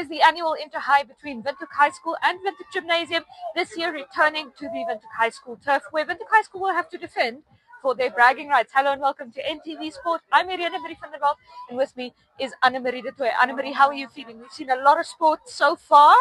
the annual Interhigh between Windhoek High School and Windhoek Gymnasium, this year returning to the Windhoek High School turf, where Windhoek High School will have to defend for their bragging rights. Hello and welcome to NTV Sport. I'm Irene Marie van der Walt, and with me is Annemarie de Tooy. Annemarie, how are you feeling? We've seen a lot of sport so far,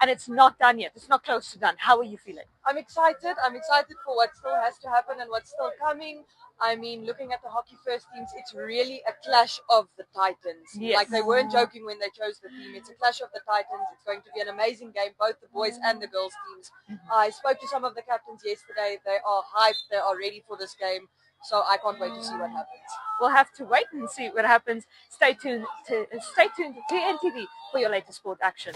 and it's not done yet. It's not close to done. How are you feeling? I'm excited. I'm excited for what still has to happen and what's still coming. I mean, looking at the hockey first teams, it's really a clash of the titans. Yes. Like, they weren't joking when they chose the team. It's a clash of the titans. It's going to be an amazing game, both the boys and the girls teams. I spoke to some of the captains yesterday. They are hyped. They are ready for this game. So I can't wait to see what happens. We'll have to wait and see what happens. Stay tuned to NTV for your latest sport action.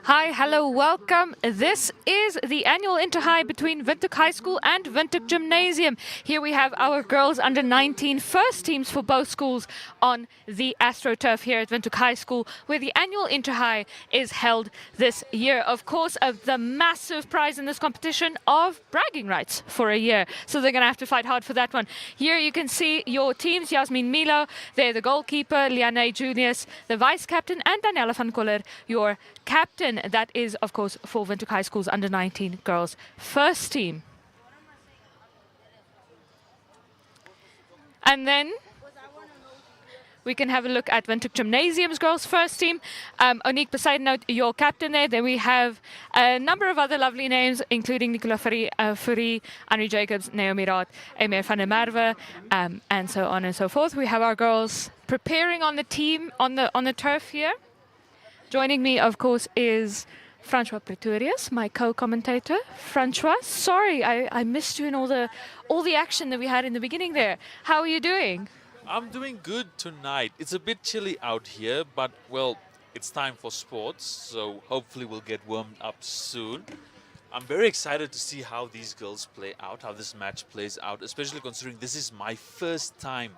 Hi, hello, welcome. This is the annual Interhigh between Windhoek High School and Windhoek Gymnasium. Here we have our girls under 19 first teams for both schools on the AstroTurf here at Windhoek High School, where the annual Interhigh is held this year. Of course, the massive prize in this competition of bragging rights for a year. So they're going to have to fight hard for that one. Here you can see your teams. Yasmin Milo, they're the goalkeeper, Liane Junius, the vice captain, and Daniela van Koller, your captain. That is, of course, for Windhoek High School's under 19 girls first team. And then we can have a look at Windhoek Gymnasium's girls first team. Onique Besaidenout, your captain there. Then we have a number of other lovely names, including Nicola Fourie, Annie Jacobs, Naomi Raad, Emir van der Merwe, and so on and so forth. We have our girls preparing on the team on the turf here. Joining me, of course, is Francois Pretorius, my co-commentator. Francois, sorry, I missed you in all the action that we had in the beginning there. How are you doing? I'm doing good tonight. It's a bit chilly out here, but, well, it's time for sports, so hopefully we'll get warmed up soon. I'm very excited to see how these girls play out, how this match plays out, especially considering this is my first time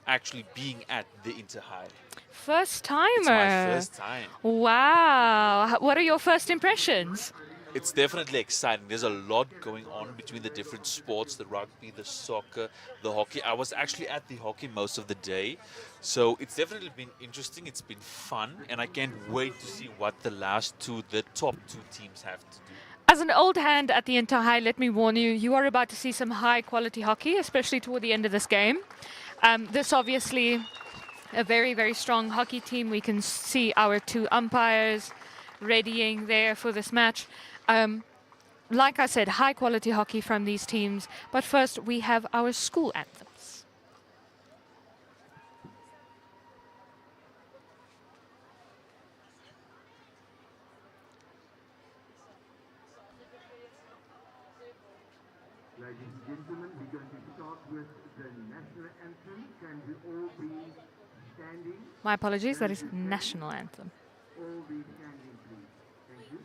actually being at the Interhigh. First timer. It's my first time. Wow. What are your first impressions? It's definitely exciting. There's a lot going on between the different sports, the rugby, the soccer, the hockey. I was actually at the hockey most of the day. So it's definitely been interesting. It's been fun. And I can't wait to see what the top two teams have to do. As an old hand at the Interhigh, let me warn you, you are about to see some high quality hockey, especially toward the end of this game. This obviously a very, very strong hockey team. We can see our two umpires readying there for this match. Like I said, high quality hockey from these teams. But first, we have our school anthems. Ladies and gentlemen, we're going to start with the national anthem. Can we all be standing? My apologies, that is national anthem. All be standing, please. Thank you.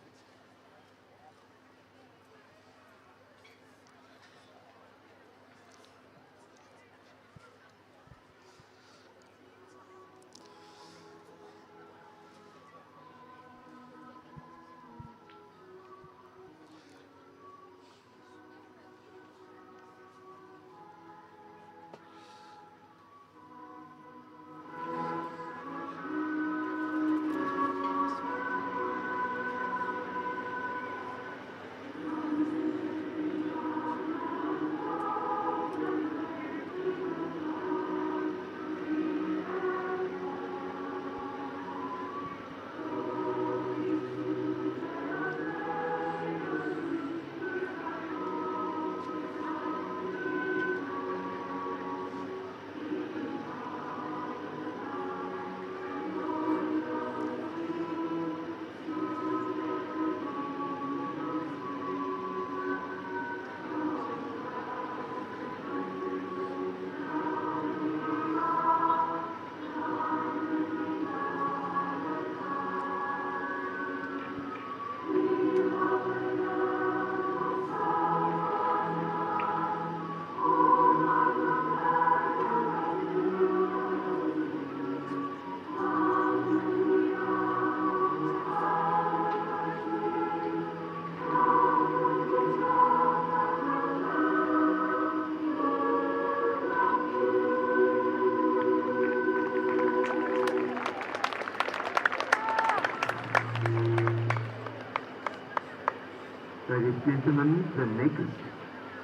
gentlemen, the next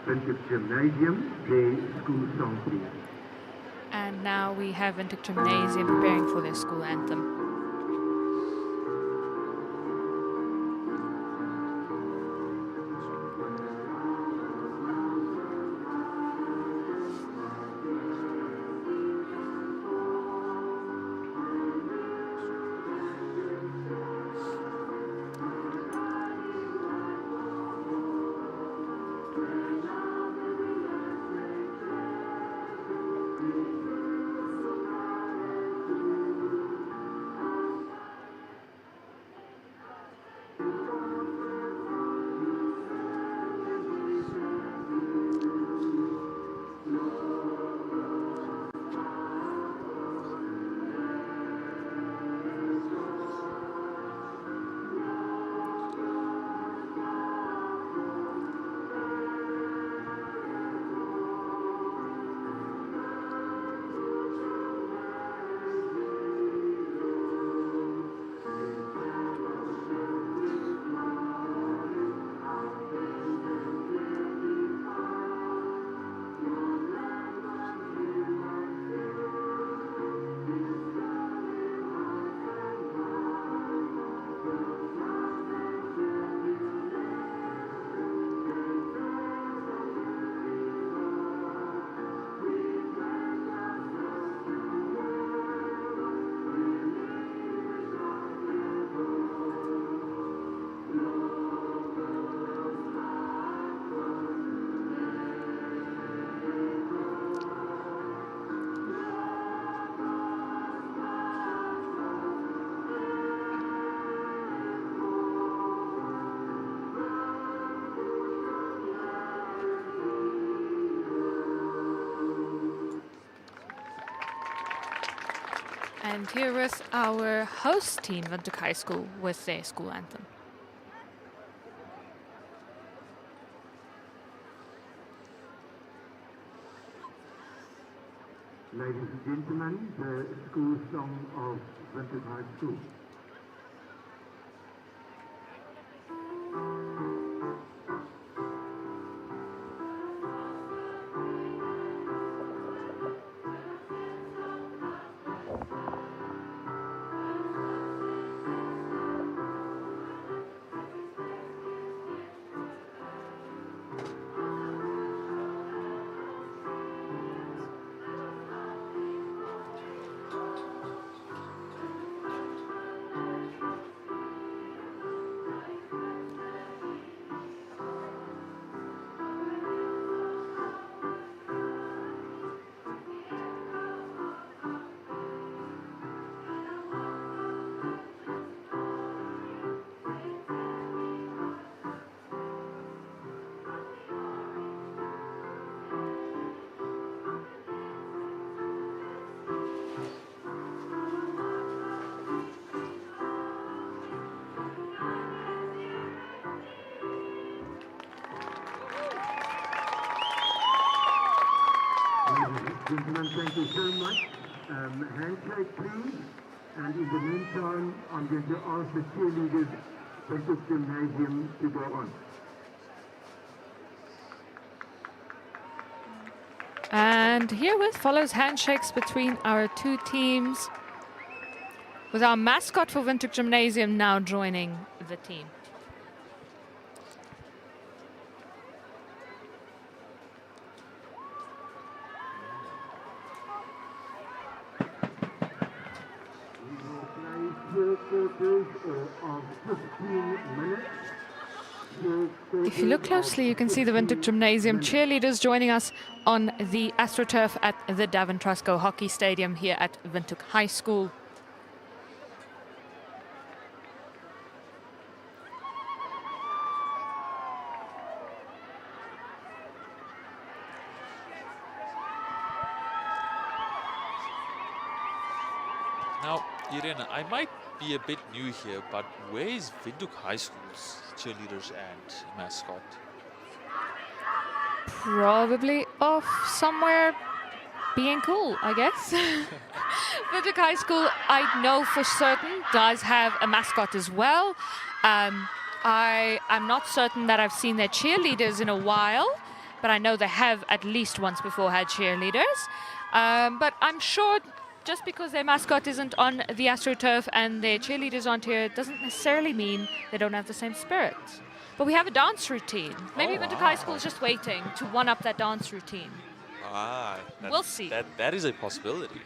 Vintage Gymnasium, their school song, please. And now we have Vintage Gymnasium preparing for their school anthem. And here is our host team, Windhoek High School, with their school anthem. Ladies and gentlemen, the school song of Windhoek High School. Gentlemen, thank you so much. Handshake, please. And in the meantime, I'm going to ask the cheerleaders from the gymnasium to go on. And herewith follows handshakes between our two teams, with our mascot for Windhoek Gymnasium now joining the team. If you look closely, you can see the Windhoek Gymnasium cheerleaders joining us on the AstroTurf at the Davin Trusco Hockey Stadium here at Windhoek High School. Now, Irene, I might be a bit new here, but where is Windhoek High School's cheerleaders and mascot? Probably off somewhere being cool, I guess. Windhoek High School, I know for certain, does have a mascot as well. I'm not certain that I've seen their cheerleaders in a while, but I know they have at least once before had cheerleaders. But I'm sure just because their mascot isn't on the AstroTurf and their cheerleaders aren't here doesn't necessarily mean they don't have the same spirit. But we have a dance routine. Maybe Windhoek High School is just waiting to one-up that dance routine. We'll see. That is a possibility.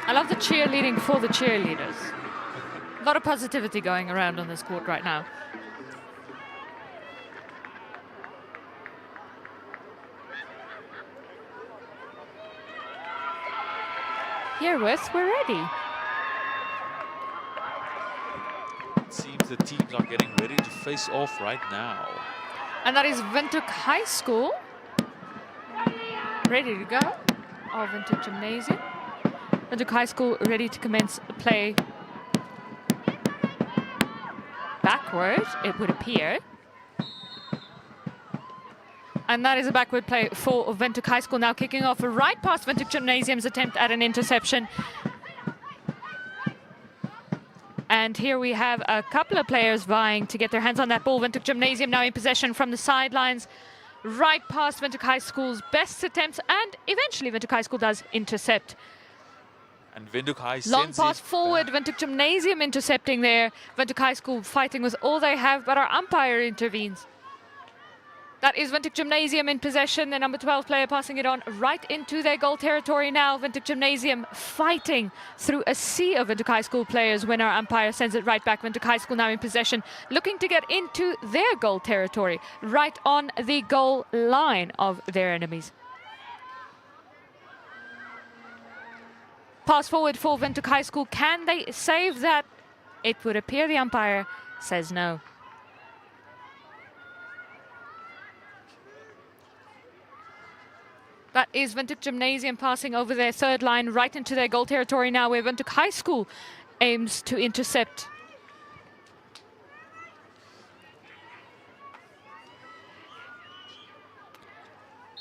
I love the cheerleading for the cheerleaders. A lot of positivity going around on this court right now. Herewith, we're ready. It seems the teams are getting ready to face off right now. And that is Windhoek High School. Ready to go. Or Windhoek Gymnasium. Windhoek High School ready to commence play backward, it would appear. And that is a backward play for Windhoek High School, now kicking off right past Windhoek Gymnasium's attempt at an interception. And here we have a couple of players vying to get their hands on that ball. Windhoek Gymnasium now in possession from the sidelines, right past Windhoek High School's best attempts, and eventually Windhoek High School does intercept. And Windhoek High Long sends pass it forward, back. Windhoek Gymnasium intercepting there. Windhoek High School fighting with all they have, but our umpire intervenes. That is Windhoek Gymnasium in possession. The number 12 player passing it on right into their goal territory now. Windhoek Gymnasium fighting through a sea of Windhoek High School players when our umpire sends it right back. Windhoek High School now in possession, looking to get into their goal territory, right on the goal line of their enemies. Pass forward for Windhoek High School. Can they save that? It would appear the umpire says no. That is Windhoek Gymnasium passing over their third line right into their goal territory now, where Windhoek High School aims to intercept.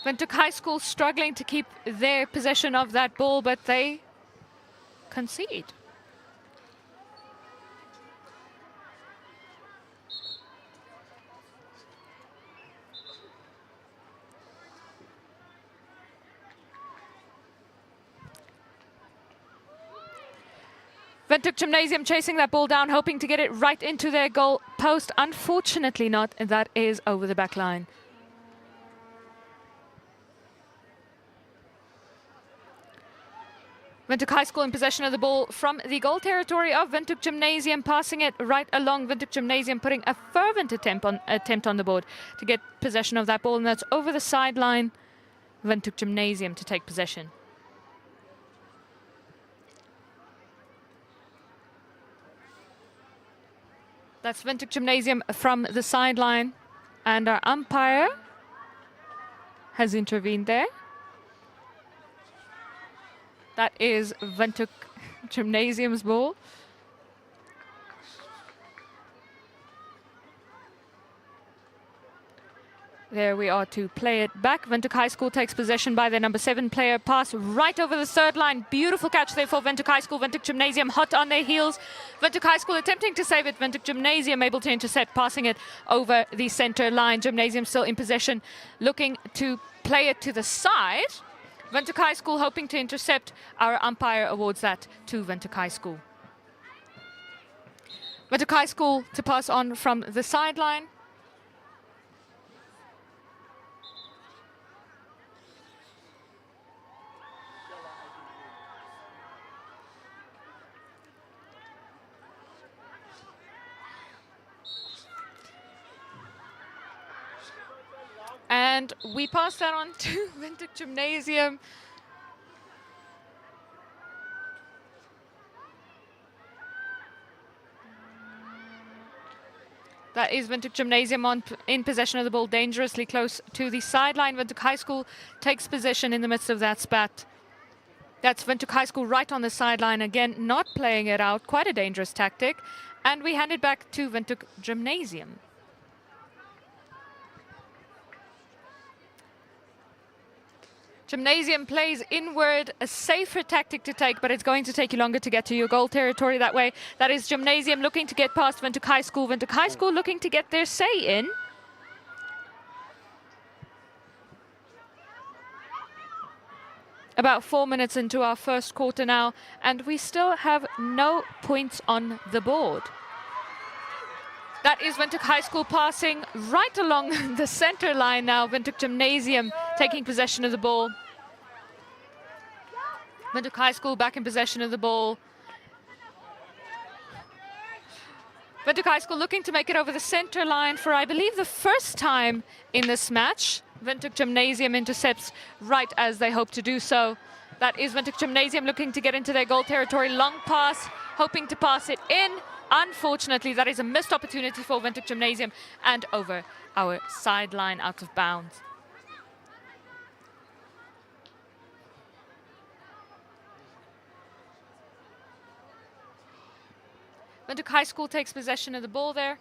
Windhoek High School struggling to keep their possession of that ball, but they concede. Windhoek Gymnasium chasing that ball down, hoping to get it right into their goal post. Unfortunately not, and that is over the back line. Windhoek High School in possession of the ball from the goal territory of Windhoek Gymnasium, passing it right along. Windhoek Gymnasium putting a fervent attempt on the board to get possession of that ball, and that's over the sideline. Windhoek Gymnasium to take possession. That's Windhoek Gymnasium from the sideline, and our umpire has intervened there. That is Windhoek Gymnasium's ball. There we are to play it back. Windhoek High School takes possession by their number 7 player. Pass right over the third line. Beautiful catch there for Windhoek High School. Windhoek Gymnasium hot on their heels. Windhoek High School attempting to save it. Windhoek Gymnasium able to intercept, passing it over the center line. Gymnasium still in possession, looking to play it to the side. Windhoek High School hoping to intercept. Our umpire awards that to Windhoek High School. Windhoek High School to pass on from the sideline. And we pass that on to Windhoek Gymnasium. That is Windhoek Gymnasium in possession of the ball, dangerously close to the sideline. Windhoek High School takes possession in the midst of that spat. That's Windhoek High School right on the sideline again, not playing it out. Quite a dangerous tactic. And we hand it back to Windhoek Gymnasium. Gymnasium plays inward, a safer tactic to take, but it's going to take you longer to get to your goal territory that way. That is Gymnasium looking to get past Windhoek High School. Windhoek High School looking to get their say in. About 4 minutes into our first quarter now, and we still have no points on the board. That is Windhoek High School passing right along the center line now. Windhoek Gymnasium taking possession of the ball. Windhoek High School back in possession of the ball. Windhoek High School looking to make it over the center line for, I believe, the first time in this match. Windhoek Gymnasium intercepts right as they hope to do so. That is Windhoek Gymnasium looking to get into their goal territory. Long pass, hoping to pass it in. Unfortunately, that is a missed opportunity for Windhoek Gymnasium and over our sideline out of bounds. Windhoek High School takes possession of the ball there.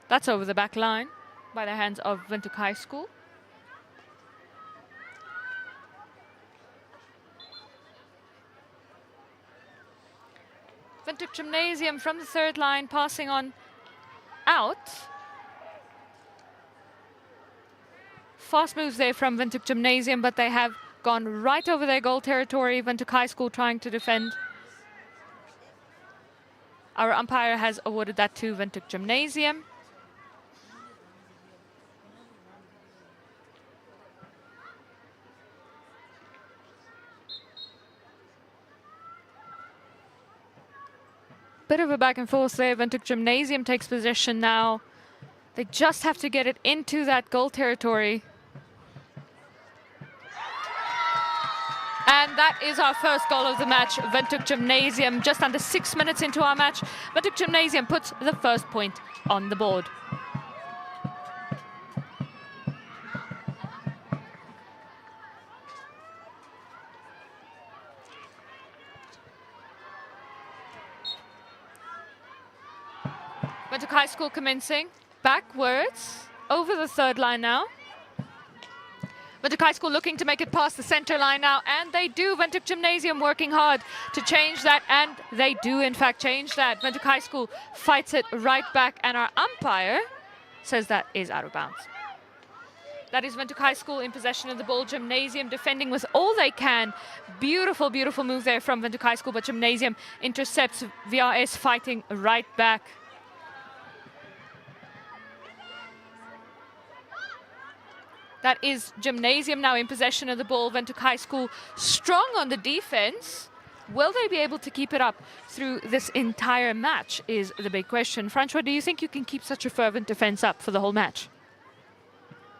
That's over the back line by the hands of Windhoek High School. Windhoek Gymnasium from the third line passing on out. Fast moves there from Windhoek Gymnasium, but they have gone right over their goal territory. Windhoek High School trying to defend. Our umpire has awarded that to Windhoek Gymnasium. Bit of a back and forth there. Windhoek Gymnasium takes possession now. They just have to get it into that goal territory. And that is our first goal of the match. Windhoek Gymnasium, just under 6 minutes into our match. Windhoek Gymnasium puts the first point on the board. Windhoek High School commencing backwards over the third line now. Windhoek High School looking to make it past the center line now, and they do. Windhoek Gymnasium working hard to change that, and they do in fact change that. Windhoek High School fights it right back, and our umpire says that is out of bounds. That is Windhoek High School in possession of the ball. Gymnasium defending with all they can. Beautiful, beautiful move there from Windhoek High School, but Gymnasium intercepts. VRS fighting right back. That is Gymnasium now in possession of the ball. Windhoek High School strong on the defense. Will they be able to keep it up through this entire match is the big question. Francois, do you think you can keep such a fervent defense up for the whole match?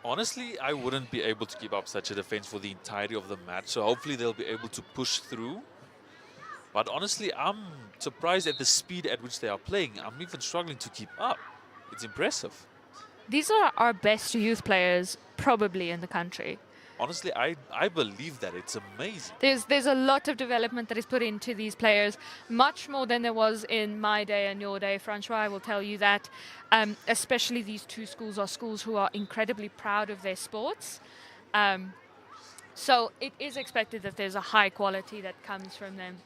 Honestly, I wouldn't be able to keep up such a defense for the entirety of the match. So hopefully they'll be able to push through. But honestly, I'm surprised at the speed at which they are playing. I'm even struggling to keep up. It's impressive. These are our best youth players probably in the country. Honestly, I believe that. It's amazing. There's a lot of development that is put into these players, much more than there was in my day and your day, Francois, I will tell you that. Especially these two schools are schools who are incredibly proud of their sports. So it is expected that there's a high quality that comes from them.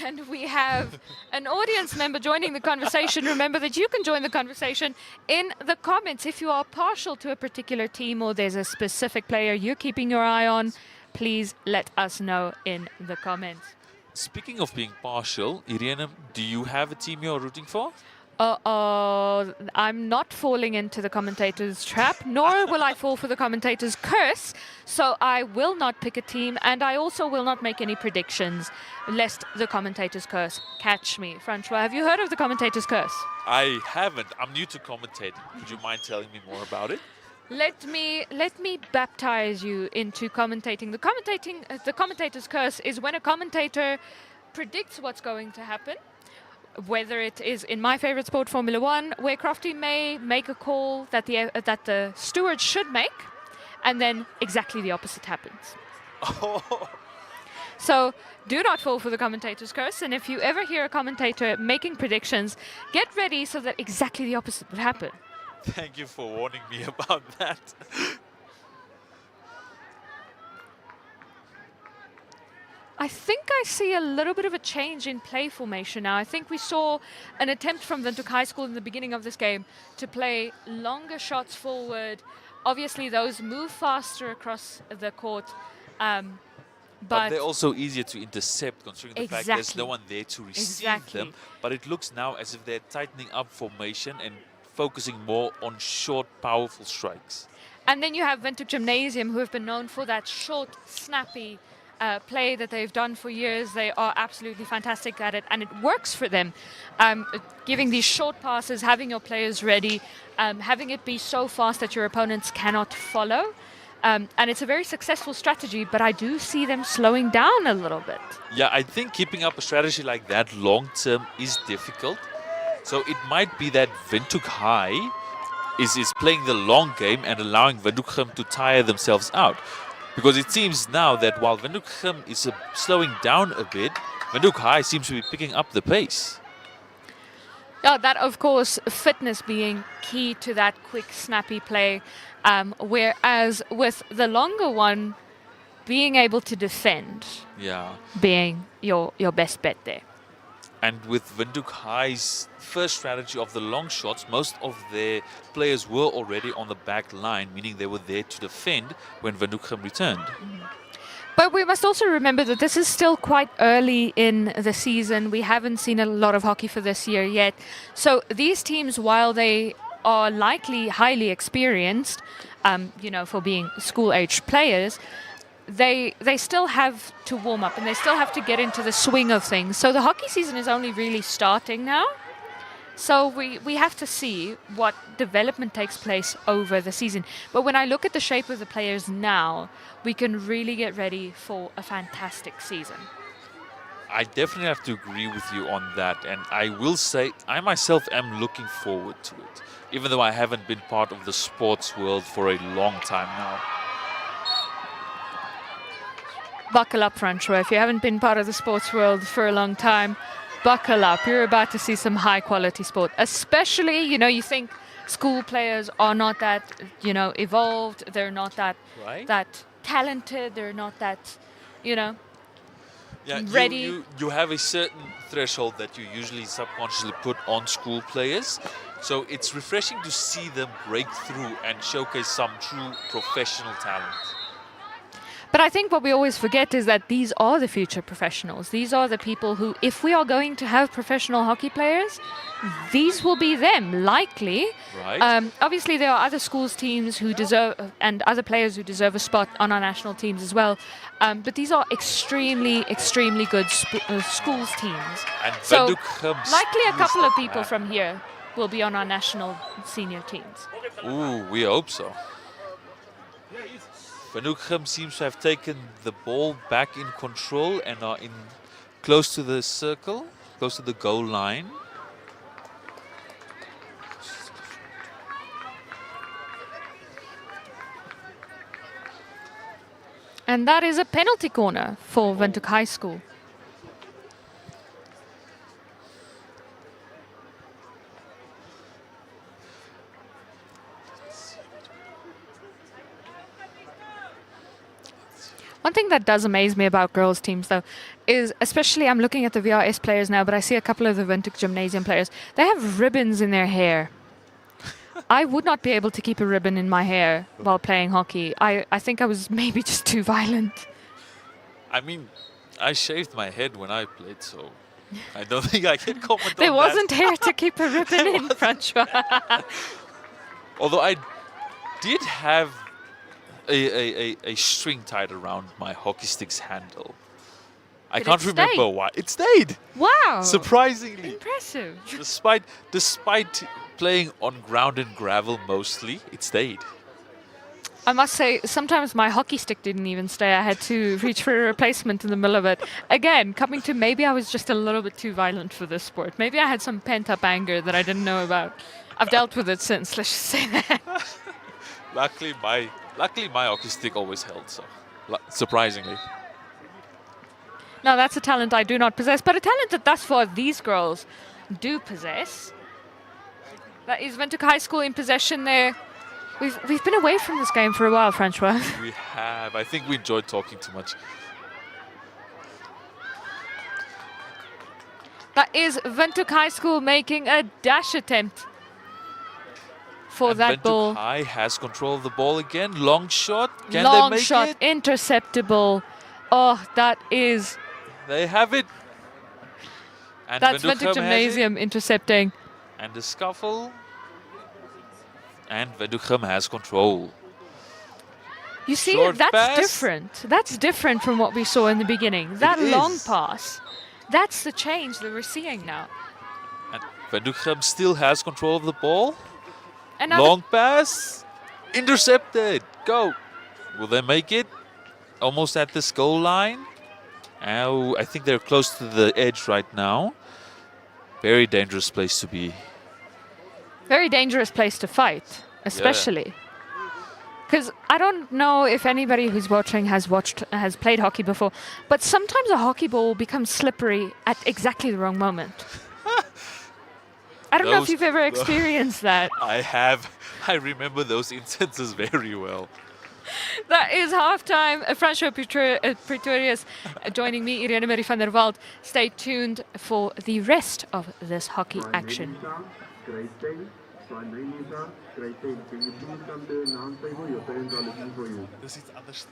And we have an audience member joining the conversation. Remember that you can join the conversation in the comments. If you are partial to a particular team or there's a specific player you're keeping your eye on, please let us know in the comments. Speaking of being partial, Irene, do you have a team you're rooting for? I'm not falling into the commentator's trap, nor will I fall for the commentator's curse. So I will not pick a team, and I also will not make any predictions, lest the commentator's curse catch me. Francois, have you heard of the commentator's curse? I haven't. I'm new to commentating. Would you mind telling me more about it? Let me baptize you into commentating. The commentator's curse is when a commentator predicts what's going to happen. Whether it is in my favorite sport, Formula One, where Crofty may make a call that the steward should make, and then exactly the opposite happens. Oh. So do not fall for the commentator's curse. And if you ever hear a commentator making predictions, get ready so that exactly the opposite would happen. Thank you for warning me about that. I think I see a little bit of a change in play formation now. I think we saw an attempt from Windhoek High School in the beginning of this game to play longer shots forward. Obviously, those move faster across the court. But they're also easier to intercept, considering the fact there's no one there to receive them. But it looks now as if they're tightening up formation and focusing more on short, powerful strikes. And then you have Windhoek Gymnasium, who have been known for that short, snappy play that they've done for years. They are absolutely fantastic at it, and it works for them. Giving these short passes, having your players ready, having it be so fast that your opponents cannot follow. And it's a very successful strategy, but I do see them slowing down a little bit. Yeah, I think keeping up a strategy like that long term is difficult. So it might be that Windhoek High is playing the long game and allowing Windhoek to tire themselves out. Because it seems now that while Windhoek is slowing down a bit, Windhoek High seems to be picking up the pace. Yeah, that, of course, fitness being key to that quick, snappy play. Whereas with the longer one, being able to defend being your best bet there. And with Windhoek High's first strategy of the long shots, most of their players were already on the back line, meaning they were there to defend when Windhoek returned. But we must also remember that this is still quite early in the season. We haven't seen a lot of hockey for this year yet. So these teams, while they are likely highly experienced, for being school-aged players, they still have to warm up and they still have to get into the swing of things. So the hockey season is only really starting now. So we have to see what development takes place over the season. But when I look at the shape of the players now, we can really get ready for a fantastic season. I definitely have to agree with you on that. And I will say I myself am looking forward to it, even though I haven't been part of the sports world for a long time now. Buckle up, Francois. If you haven't been part of the sports world for a long time, buckle up. You're about to see some high-quality sport. Especially, you think school players are not that, evolved. They're not that talented. They're not that, ready. You have a certain threshold that you usually subconsciously put on school players. So it's refreshing to see them break through and showcase some true professional talent. But I think what we always forget is that these are the future professionals. These are the people who, if we are going to have professional hockey players, these will be them, likely. Right. Obviously, there are other schools teams who deserve, and other players who deserve a spot on our national teams as well. But these are extremely, extremely good schools teams. And so likely a couple of people from here will be on our national senior teams. Ooh, we hope so. Windhoek seems to have taken the ball back in control and are close to the circle, close to the goal line. And that is a penalty corner for Windhoek High School. One thing that does amaze me about girls' teams, though, is especially I'm looking at the VRS players now, but I see a couple of the Windhoek Gymnasium players. They have ribbons in their hair. I would not be able to keep a ribbon in my hair while playing hockey. I think I was maybe just too violent. I mean, I shaved my head when I played, so I don't think I can comment There on wasn't that. hair to keep a ribbon in, Francois. Although I did have a string tied around my hockey stick's handle. I Did can't it remember stay? why. It stayed, Wow. surprisingly. Impressive. Despite playing on ground and gravel mostly, it stayed. I must say, sometimes my hockey stick didn't even stay. I had to reach for a replacement in the middle of it. Again, coming to maybe I was just a little bit too violent for this sport. Maybe I had some pent-up anger that I didn't know about. I've dealt with it since, let's just say that. Luckily, my hockey stick always held, so surprisingly. Now, that's a talent I do not possess, but a talent that thus far these girls do possess. That is Windhoek High School in possession there. We've been away from this game for a while, Francois. We have. I think we enjoyed talking too much. That is Windhoek High School making a dash attempt for And that Windhoek ball. High has control of the ball again. Long shot. Can Long they make shot, it? interceptable. Oh, that is... They have it. And That's Windhoek Windhoek has it. Gymnasium intercepting. And the scuffle. And Windhoek has control. You see, Short that's pass. different. That's different from what we saw in the beginning. That long is. pass, that's the change that we're seeing now. And Windhoek still has control of the ball. And now Long pass. Intercepted. Go. Will they make it? Almost at this goal line. Oh, I think they're close to the edge right now. Very dangerous place to be. very dangerous place to fight, especially. Because I don't know if anybody who's watching has played hockey before, but sometimes a hockey ball becomes slippery at exactly the wrong moment. I don't know if Those- you've ever experienced that. I have. I remember those instances very well. That is halftime. Francois Pretorius joining me, Irene Marie van der Walt. Stay tuned for the rest of this hockey action. Grade 10. Sign Renita, grade 10. Can you please come to the announce table? Your parents are looking for you. Dis iets anders.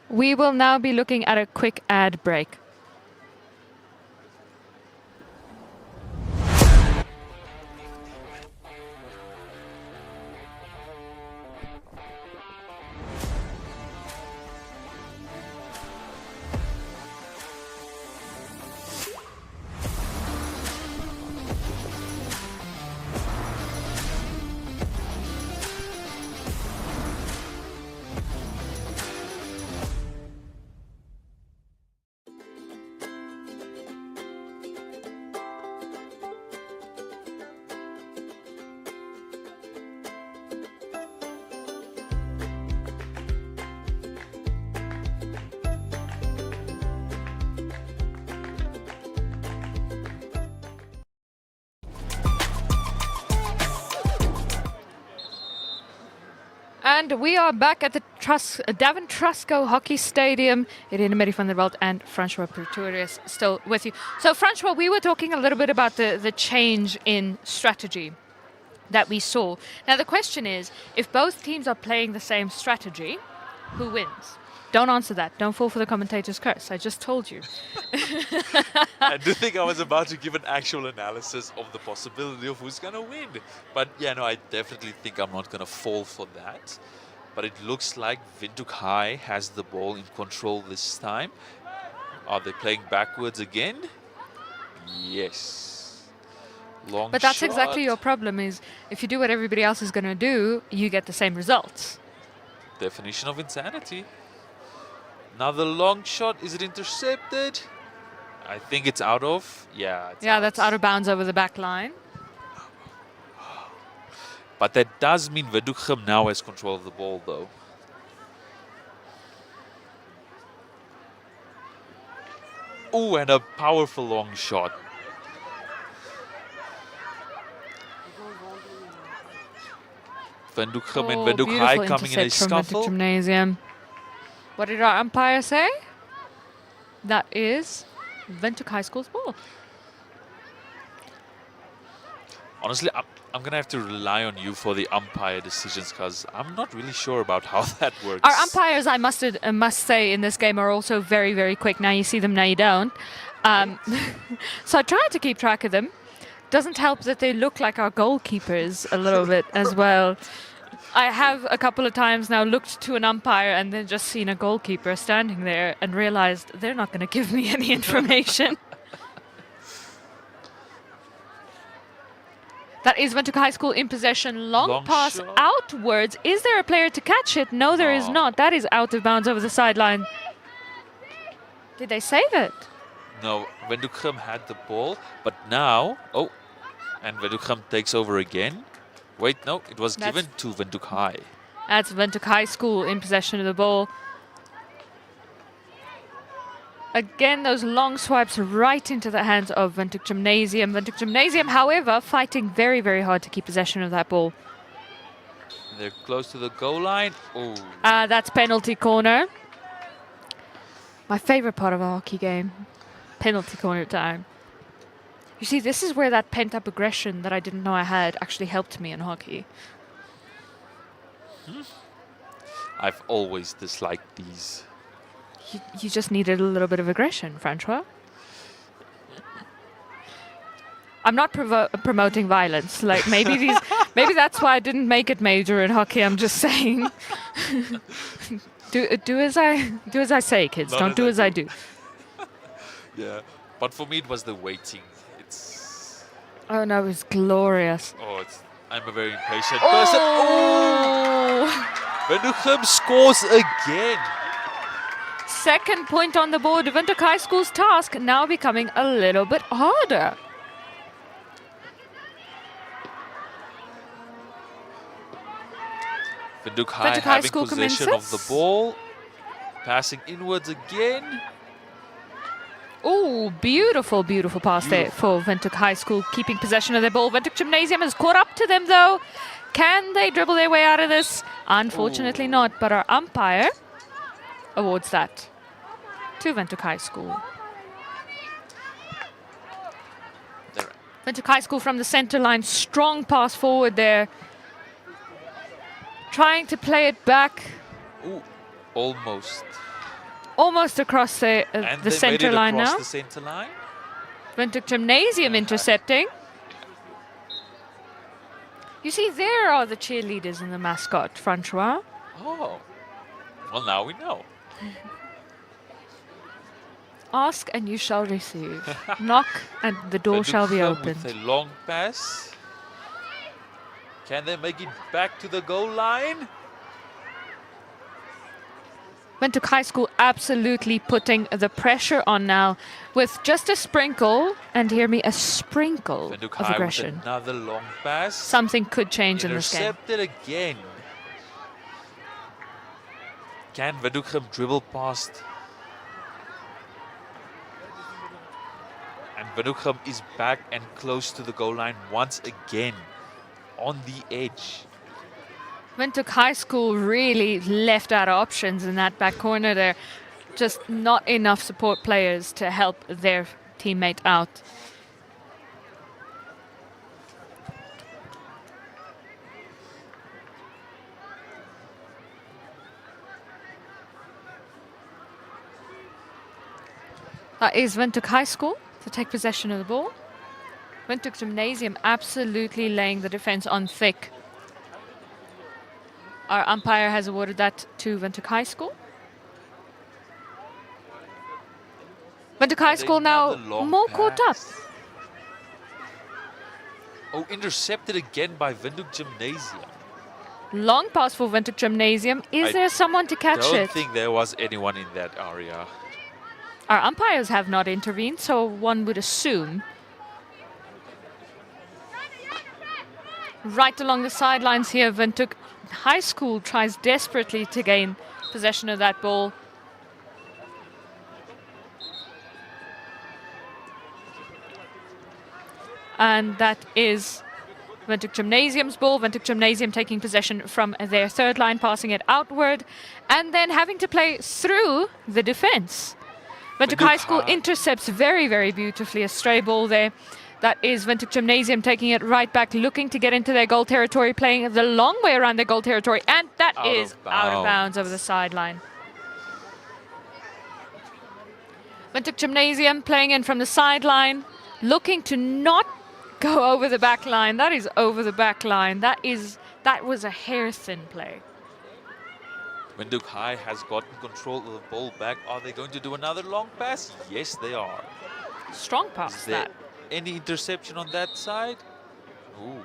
We will now be looking at a quick ad break. And we are back at the Davin Trusco Hockey Stadium. Irene Marie van der Walt and Francois Pretorius still with you. So, Francois, we were talking a little bit about the change in strategy that we saw. Now, the question is, if both teams are playing the same strategy, who wins? Don't answer that. Don't fall for the commentator's curse. I just told you. I do think I was about to give an actual analysis of the possibility of who's going to win. But yeah, no, I definitely think I'm not going to fall for that. But it looks like Windhoek High has the ball in control this time. Are they playing backwards again? Yes. Long But that's shot. exactly your problem is if you do what everybody else is going to do, you get the same results. Definition of insanity. Another long shot. Is it intercepted? I think it's out of. Yeah. It's Yeah, that's out of bounds over the back line. But that does mean Windhoek now has control of the ball, though. Oh, and a powerful long shot. Windhoek and Windhoek High coming in a scuffle. Gymnasium. What did our umpire say? That is Windhoek High School's ball. Honestly, I'm going to have to rely on you for the umpire decisions because I'm not really sure about how that works. Our umpires, I must say, in this game are also very, very quick. Now you see them, now you don't. So I try to keep track of them. Doesn't help that they look like our goalkeepers a little bit as well. I have a couple of times now looked to an umpire and then just seen a goalkeeper standing there and realized they're not going to give me any information. That is Windhoek High School in possession. Long pass shot. outwards. Is there a player to catch it? No, there is not. That is out of bounds over the sideline. Did they save it? No, Windhoek had the ball, but now... Oh, and Windhoek takes over again. Wait, no, it was given to Windhoek High. That's Windhoek High School in possession of the ball. Again, those long swipes right into the hands of Windhoek Gymnasium. Windhoek Gymnasium, however, fighting very, very hard to keep possession of that ball. They're close to the goal line. Oh. That's penalty corner. My favorite part of a hockey game. Penalty corner time. You see, this is where that pent-up aggression that I didn't know I had actually helped me in hockey. I've always disliked these. You just needed a little bit of aggression, Francois. I'm not promoting violence. Like maybe that's why I didn't make it major in hockey. I'm just saying. do as I say, kids. Don't do as I do. Yeah, but for me it was the waiting. It's. Oh no, it was glorious. Oh, I'm a very impatient person. Oh! Windhoek scores again. Second point on the board. Windhoek High School's task now becoming a little bit harder. Windhoek High having possession of the ball. Passing inwards again. Oh, beautiful, beautiful pass there for Windhoek High School, keeping possession of their ball. Windhoek Gymnasium has caught up to them, though. Can they dribble their way out of this? Unfortunately not, but our umpire awards that to Windhoek High School. Windhoek High School from the center line, strong pass forward there. Trying to play it back. Ooh, almost. Almost across the center line now. The center line. Windhoek Gymnasium intercepting. You see, there are the cheerleaders and the mascot, Francois. Oh, well, now we know. Ask and you shall receive. Knock and the door shall be opened. With a long pass. Can they make it back to the goal line? Windhoek High School absolutely putting the pressure on now with just a sprinkle, and hear me, a sprinkle Windhoek of High aggression. with another long pass. Something could change in this game. Intercepted again. Can Windhoek dribble past? And Windhoek is back and close to the goal line once again. On the edge. Windhoek High School really left out options in that back corner there. Just not enough support players to help their teammate out. That is Windhoek High School to take possession of the ball. Windhoek Gymnasium absolutely laying the defense on thick. Our umpire has awarded that to Windhoek High School. Windhoek High School now more caught up. Oh, intercepted again by Windhoek Gymnasium. Long pass for Windhoek Gymnasium. Is there someone to catch it? I don't think there was anyone in that area. Our umpires have not intervened, so one would assume. right along the sidelines here. Windhoek High School tries desperately to gain possession of that ball. And that is Windhoek Gymnasium's ball. Windhoek Gymnasium taking possession from their third line, passing it outward, and then having to play through the defense. Windhoek High School intercepts very, very beautifully. A stray ball there. That is Windhoek Gymnasium taking it right back, looking to get into their goal territory, playing the long way around their goal territory, and that is out of bounds over the sideline. Windhoek Gymnasium playing in from the sideline, looking to not go over the back line. That is over the back line. That was a hair-thin play. Windhoek High has gotten control of the ball back. Are they going to do another long pass? Yes, they are. Strong pass, Is there that. any interception on that side? Ooh.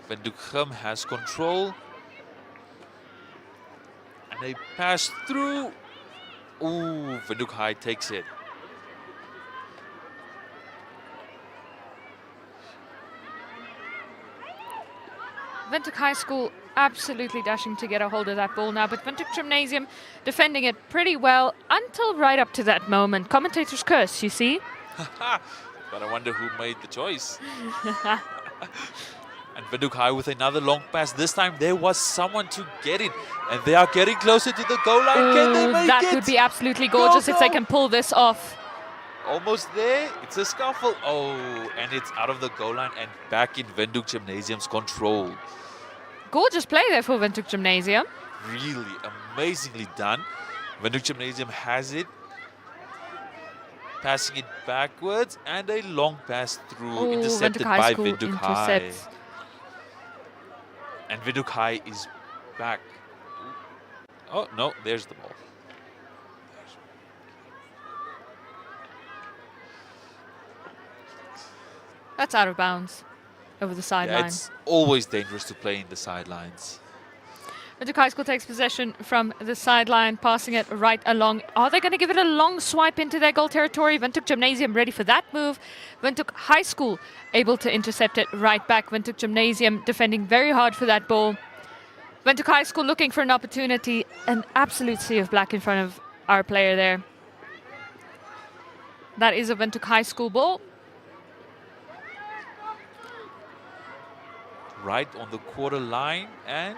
Windhoek has control. And they pass through. Ooh, Windhoek High takes it. Windhoek High School absolutely dashing to get a hold of that ball now, but Windhoek Gymnasium defending it pretty well until right up to that moment. Commentator's curse, you see? But I wonder who made the choice. And Windhoek High with another long pass. This time there was someone to get it. And they are getting closer to the goal line. Can they make that it? would be absolutely gorgeous if they go. can pull this off. Almost there. It's a scuffle. Oh, and it's out of the goal line and back in Windhoek Gymnasium's control. Gorgeous play there for Windhoek Gymnasium. Really amazingly done. Windhoek Gymnasium has it. Passing it backwards and a long pass through, intercepted Windhoek High by School Windhoek High. intercepts. And Windhoek High is back. Oh, no, there's the ball. That's out of bounds over the sideline. Yeah, it's always dangerous to play in the sidelines. Windhoek High School takes possession from the sideline, passing it right along. Are they going to give it a long swipe into their goal territory? Windhoek Gymnasium ready for that move. Windhoek High School able to intercept it right back. Windhoek Gymnasium defending very hard for that ball. Windhoek High School looking for an opportunity. An absolute sea of black in front of our player there. That is a Windhoek High School ball. Right on the quarter line and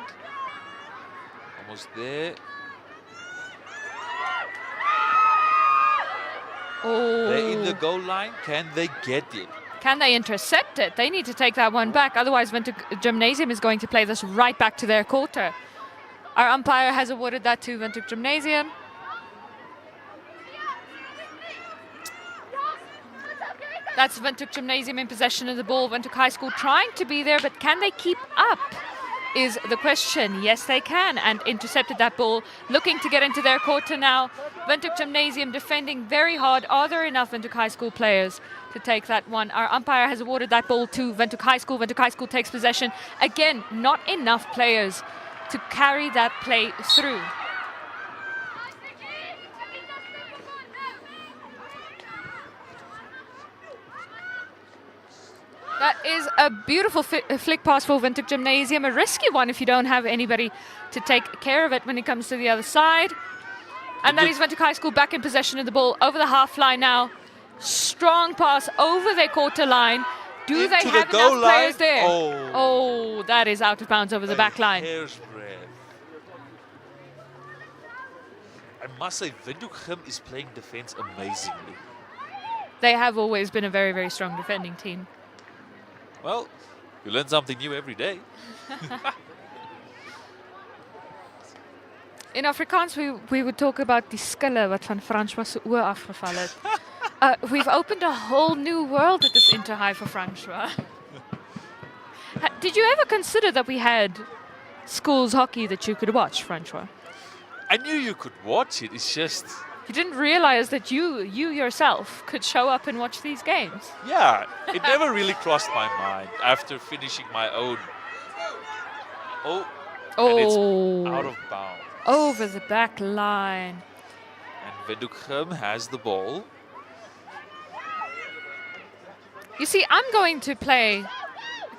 almost there. Oh. They're in the goal line. Can they get it? Can they intercept it? They need to take that one back. Otherwise, Windhoek Gymnasium is going to play this right back to their quarter. Our umpire has awarded that to Windhoek Gymnasium. That's Windhoek Gymnasium in possession of the ball. Windhoek High School trying to be there, but can they keep up is the question. Yes, they can, and intercepted that ball. Looking to get into their quarter now. Windhoek Gymnasium defending very hard. Are there enough Windhoek High School players to take that one? Our umpire has awarded that ball to Windhoek High School. Windhoek High School takes possession. Again, not enough players to carry that play through. That is a beautiful flick pass for Windhoek Gymnasium. A risky one if you don't have anybody to take care of it when it comes to the other side. And that is Windhoek High School back in possession of the ball over the half line now. Strong pass over their quarter line. Do they have enough players there? Oh, that is out of bounds over the back line. Hair's breadth. I must say, Windhoek Gym is playing defense amazingly. They have always been a very, very strong defending team. Well, you learn something new every day. In Afrikaans, we would talk about die skille wat van François se oë afgeval het. We've opened a whole new world at this Interhigh for François. Did you ever consider that we had schools hockey that you could watch, François? I knew you could watch it. It's just... You didn't realize that you yourself could show up and watch these games. Yeah, it never really crossed my mind after finishing my own. Oh, and it's out of bounds. Over the back line. And Windhoek Gym has the ball. You see, I'm going to play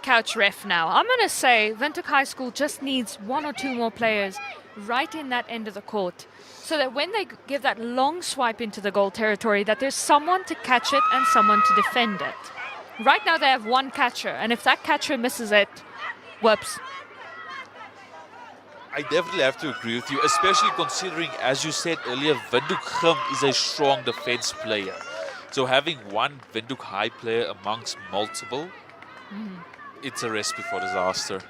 couch ref now. I'm going to say Windhoek High School just needs one or two more players right in that end of the court, so that when they give that long swipe into the goal territory, that there's someone to catch it and someone to defend it. Right now they have one catcher, and if that catcher misses it, whoops. I definitely have to agree with you, especially considering, as you said earlier, Windhoek Gym is a strong defense player. So having one Windhoek High player amongst multiple, it's a recipe for disaster.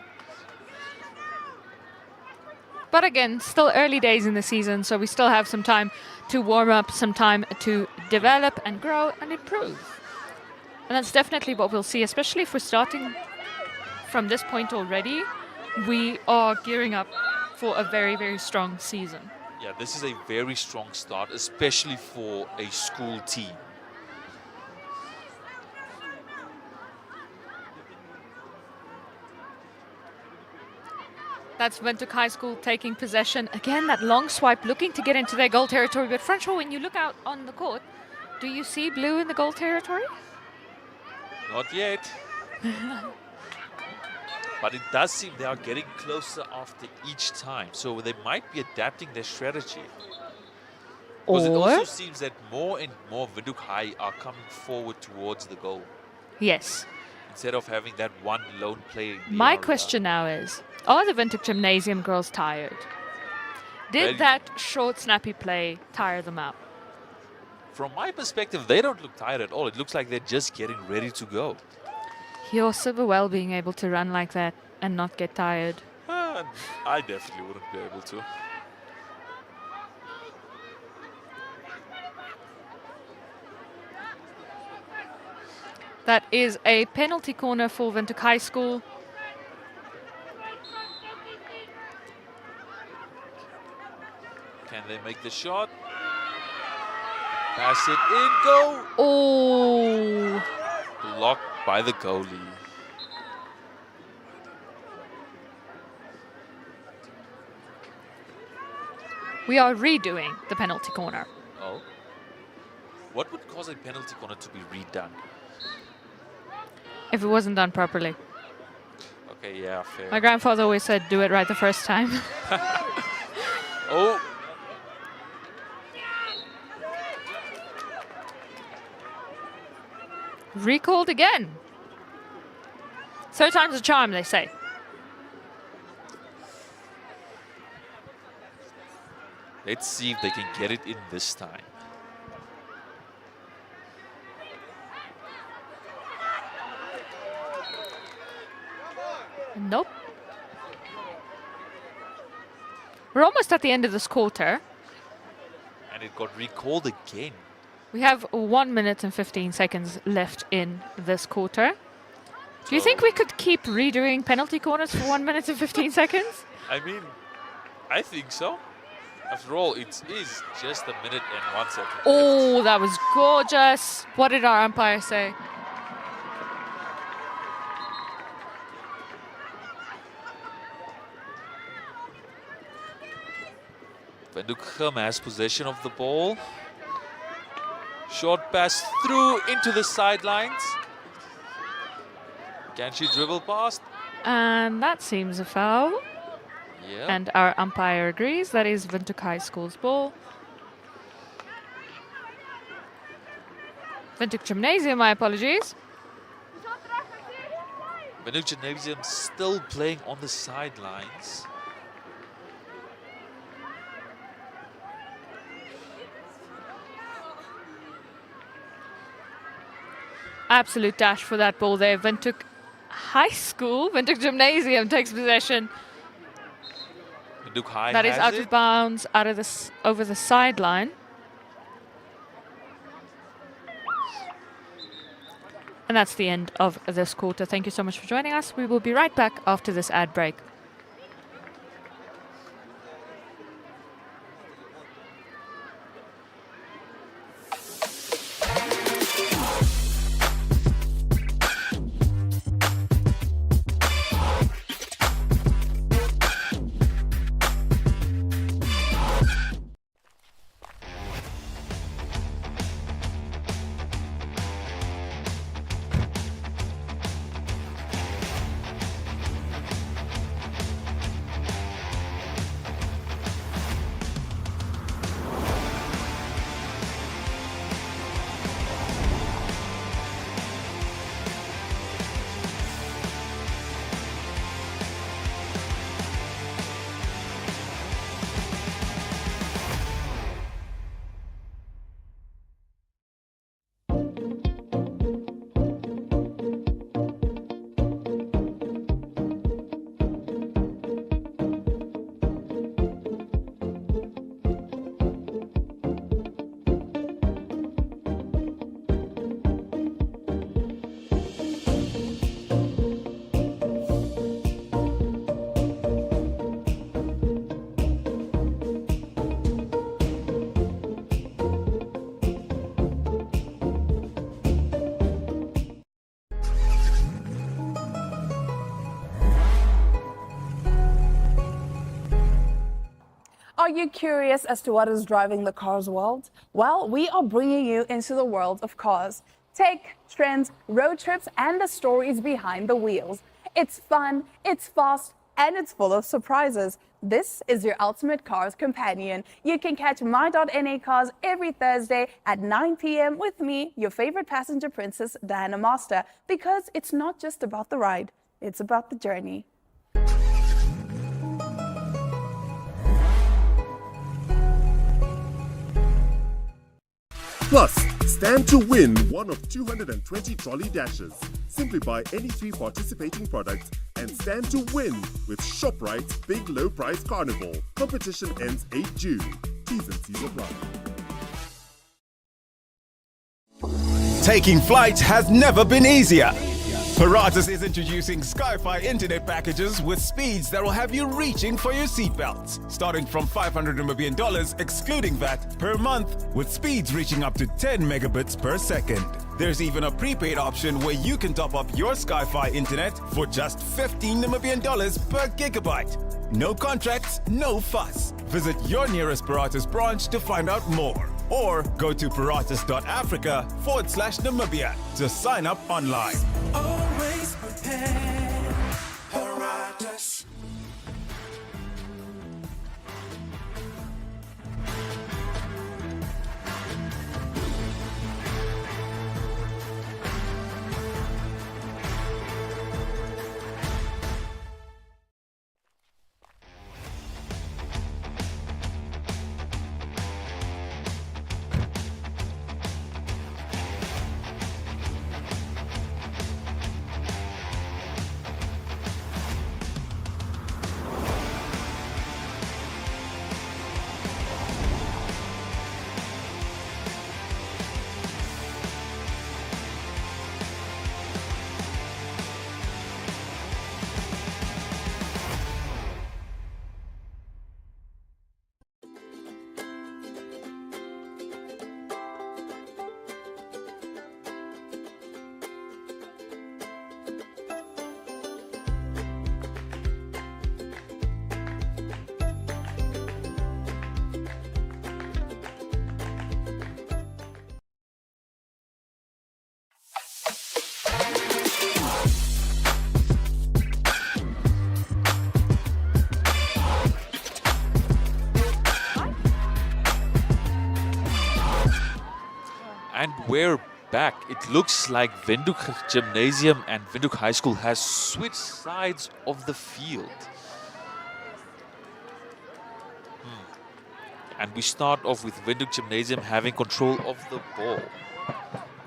But again, still early days in the season, so we still have some time to warm up, some time to develop and grow and improve. And that's definitely what we'll see, especially if we're starting from this point already. We are gearing up for a very, very strong season. Yeah, this is a very strong start, especially for a school team. That's Windhoek High School taking possession. Again, that long swipe looking to get into their goal territory. But Francois, when you look out on the court, do you see blue in the goal territory? Not yet. But it does seem they are getting closer after each time. So they might be adapting their strategy. Because it also seems that more and more Windhoek High are coming forward towards the goal. Yes. Instead of having that one lone player in the My area. question now is, are the Windhoek Gymnasium girls tired? Did Well, that short, snappy play tire them out? From my perspective, they don't look tired at all. It looks like they're just getting ready to go. You're super well being able to run like that and not get tired. I definitely wouldn't be able to. That is a penalty corner for Windhoek High School. Can they make the shot? Pass it in, go! Oh, Blocked by the goalie. we are redoing the penalty corner. Oh. What would cause a penalty corner to be redone? If it wasn't done properly. Okay, yeah, fair. My grandfather always said, do it right the first time. Oh, Recalled again. Third time's a charm, they say. let's see if they can get it in this time. Nope. We're almost at the end of this quarter. And it got recalled again. We have 1 minute and 15 seconds left in this quarter. Do you think we could keep redoing penalty corners for 1 minute and 15 seconds? I mean, I think so. After all, it is just a minute and 1 second. Oh, that was gorgeous. What did our umpire say? Windhoek has possession of the ball. Short pass through into the sidelines. Can she dribble past? And that seems a foul. Yeah. And our umpire agrees. That is Windhoek High School's ball. Windhoek Gymnasium, my apologies. Windhoek Gymnasium still playing on the sidelines. Absolute dash for that ball there. Windhoek High School, Windhoek Gymnasium takes possession. Windhoek High That is has out it. of bounds, out of this over the sideline. And that's the end of this quarter. Thank you so much for joining us. We will be right back after this ad break. Are you curious as to what is driving the cars world? Well, we are bringing you into the world of cars. Tech, trends, road trips, and the stories behind the wheels. It's fun, it's fast, and it's full of surprises. This is your ultimate cars companion. You can catch My.NA Cars every Thursday at 9 p.m. with me, your favorite passenger princess, Diana Master, because it's not just about the ride, it's about the journey. Plus, stand to win one of 220 trolley dashes. Simply buy any 3 participating products and stand to win with ShopRite's Big Low Price Carnival. Competition ends 8 June. T's and C's apply. Taking flight has never been easier. Paratus is introducing Sky-Fi internet packages with speeds that will have you reaching for your seatbelts. Starting from $500 million, excluding VAT, per month, with speeds reaching up to 10 megabits per second. There's even a prepaid option where you can top up your Sky-Fi internet for just $15 million per gigabyte. No contracts, no fuss. Visit your nearest Paratus branch to find out more. Or go to paratus.africa/Namibia to sign up online. Always prepared, Paratus. And we're back. It looks like Windhoek Gymnasium and Windhoek High School has switched sides of the field. And we start off with Windhoek Gymnasium having control of the ball.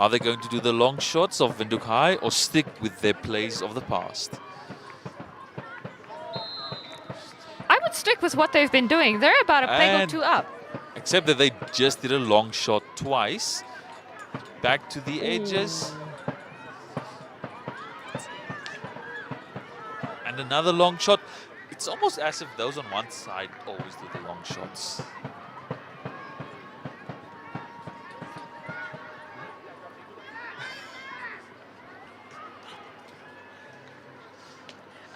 Are they going to do the long shots of Windhoek High or stick with their plays of the past? I would stick with what they've been doing. They're about a peg or two up. Except that they just did a long shot twice. Back to the edges. And another long shot. It's almost as if those on one side always do the long shots.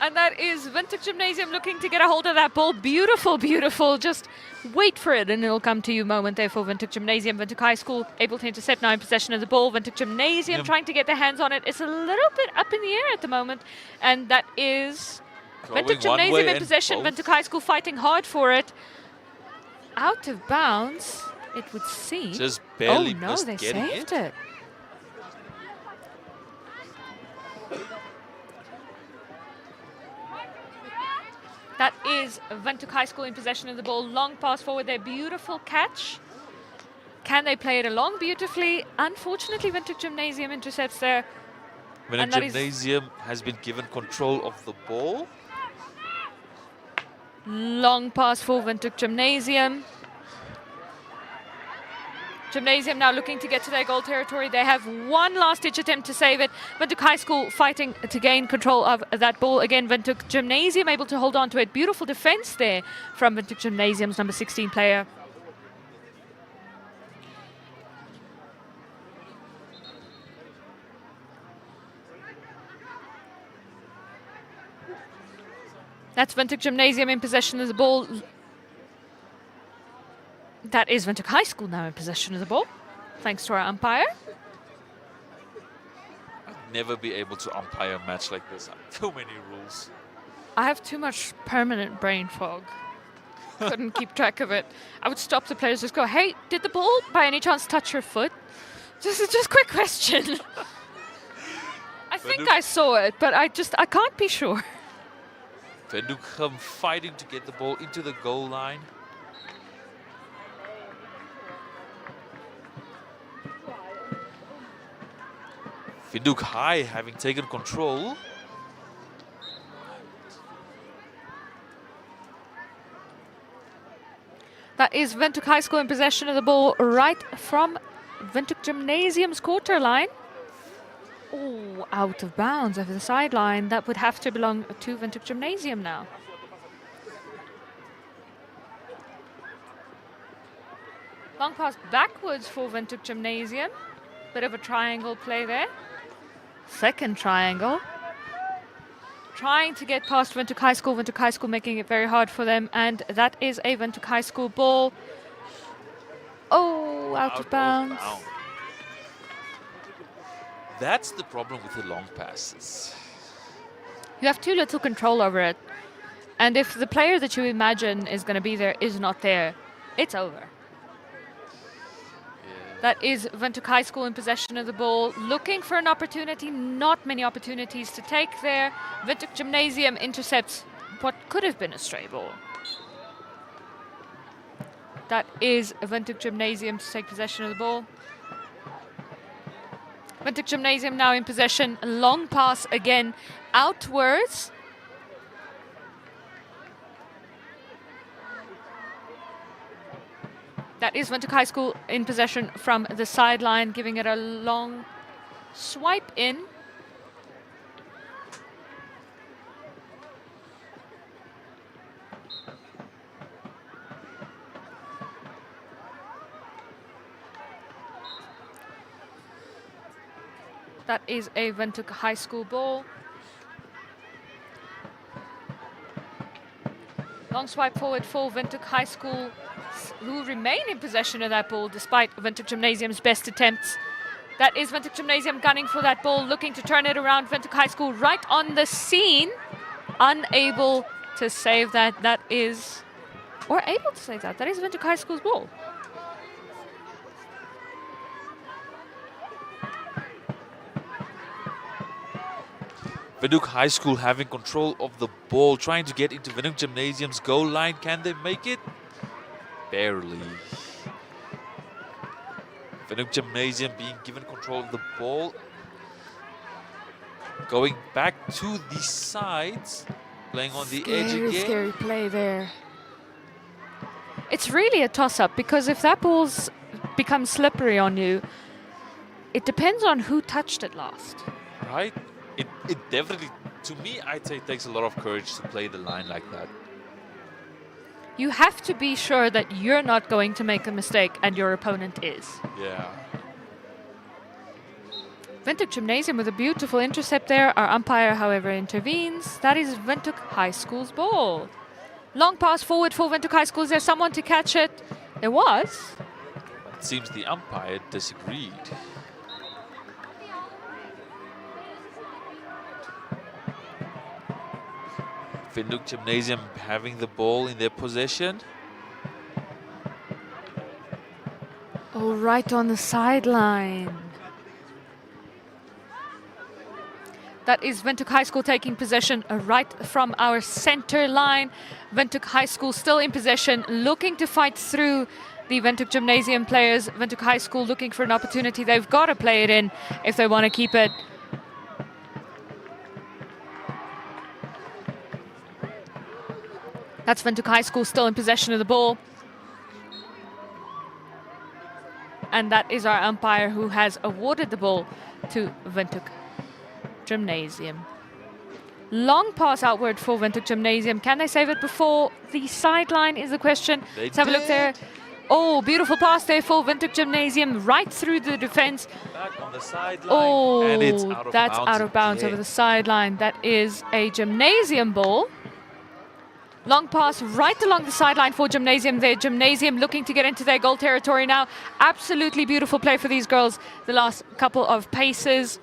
And that is Windhoek Gymnasium looking to get a hold of that ball. Beautiful, beautiful. Just wait for it and it'll come to you. Moment there for Windhoek Gymnasium. Windhoek High School able to intercept now in possession of the ball. Windhoek Gymnasium trying to get their hands on it. It's a little bit up in the air at the moment. And that is Windhoek Gymnasium in possession. Windhoek High School fighting hard for it. Out of bounds, it would seem. Just barely oh no, missed they getting saved it. That is Windhoek High School in possession of the ball. Long pass forward there. Beautiful catch. Can they play it along beautifully? Unfortunately, Windhoek Gymnasium intercepts there. Windhoek Gymnasium has been given control of the ball. Long pass for Windhoek Gymnasium. Gymnasium now looking to get to their goal territory. They have one last-ditch attempt to save it. Windhoek High School fighting to gain control of that ball. Again, Windhoek Gymnasium able to hold on to it. Beautiful defense there from Windhoek Gymnasium's number 16 player. That's Windhoek Gymnasium in possession of the ball. That is Windhoek High School now in possession of the ball, thanks to our umpire. I'd never be able to umpire a match like this. Too many rules. I have too much permanent brain fog. Couldn't keep track of it. I would stop the players, just go, hey, did the ball by any chance touch your foot? Just quick question. I think I saw it, but I can't be sure. Windhoek fighting to get the ball into the goal line. Windhoek High having taken control. That is Windhoek High School in possession of the ball right from Windhoek Gymnasium's quarter line. Oh, out of bounds over the sideline. That would have to belong to Windhoek Gymnasium now. Long pass backwards for Windhoek Gymnasium. Bit of a triangle play there. Second triangle. Trying to get past Windhoek High School making it very hard for them. And that is a Windhoek High School ball. Oh, out of bounds. That's the problem with the long passes. You have too little control over it. And if the player that you imagine is going to be there is not there, it's over. That is Windhoek High School in possession of the ball, looking for an opportunity. Not many opportunities to take there. Windhoek Gymnasium intercepts what could have been a stray ball. That is Windhoek Gymnasium to take possession of the ball. Windhoek Gymnasium now in possession. Long pass again outwards. That is Windhoek High School in possession from the sideline, giving it a long swipe in. That is a Windhoek High School ball. Long swipe forward for Windhoek High School, who remain in possession of that ball despite Windhoek Gymnasium's best attempts. That is Windhoek Gymnasium gunning for that ball, looking to turn it around. Windhoek High School right on the scene, unable to save that. That is, or able to save that. That is Windhoek High School's ball. Windhoek High School having control of the ball, trying to get into Windhoek Gymnasium's goal line. Can they make it? Barely. Windhoek Gymnasium being given control of the ball. Going back to the sides. Playing on the edge again. Scary play there. It's really a toss-up, because if that ball's becomes slippery on you, it depends on who touched it last. Right? It definitely, to me, I'd say it takes a lot of courage to play the line like that. You have to be sure that you're not going to make a mistake and your opponent is. Yeah. Windhoek Gymnasium with a beautiful intercept there. Our umpire, however, intervenes. That is Windhoek High School's ball. Long pass forward for Windhoek High School. Is there someone to catch it? There was. It seems the umpire disagreed. Windhoek Gymnasium having the ball in their possession. Oh, right on the sideline. That is Windhoek High School taking possession right from our center line. Windhoek High School still in possession, looking to fight through the Windhoek Gymnasium players. Windhoek High School looking for an opportunity. They've got to play it in if they want to keep it. That's Windhoek High School still in possession of the ball. And that is our umpire who has awarded the ball to Windhoek Gymnasium. Long pass outward for Windhoek Gymnasium. Can they save it before the sideline is the question. Let's have a look there. Oh, beautiful pass there for Windhoek Gymnasium, right through the defense. Back on the sideline. Oh, and it's out of that's bounds out of bounds again. over the sideline. That is a Gymnasium ball. Long pass right along the sideline for Gymnasium there. Gymnasium looking to get into their goal territory now. Absolutely beautiful play for these girls the last couple of paces.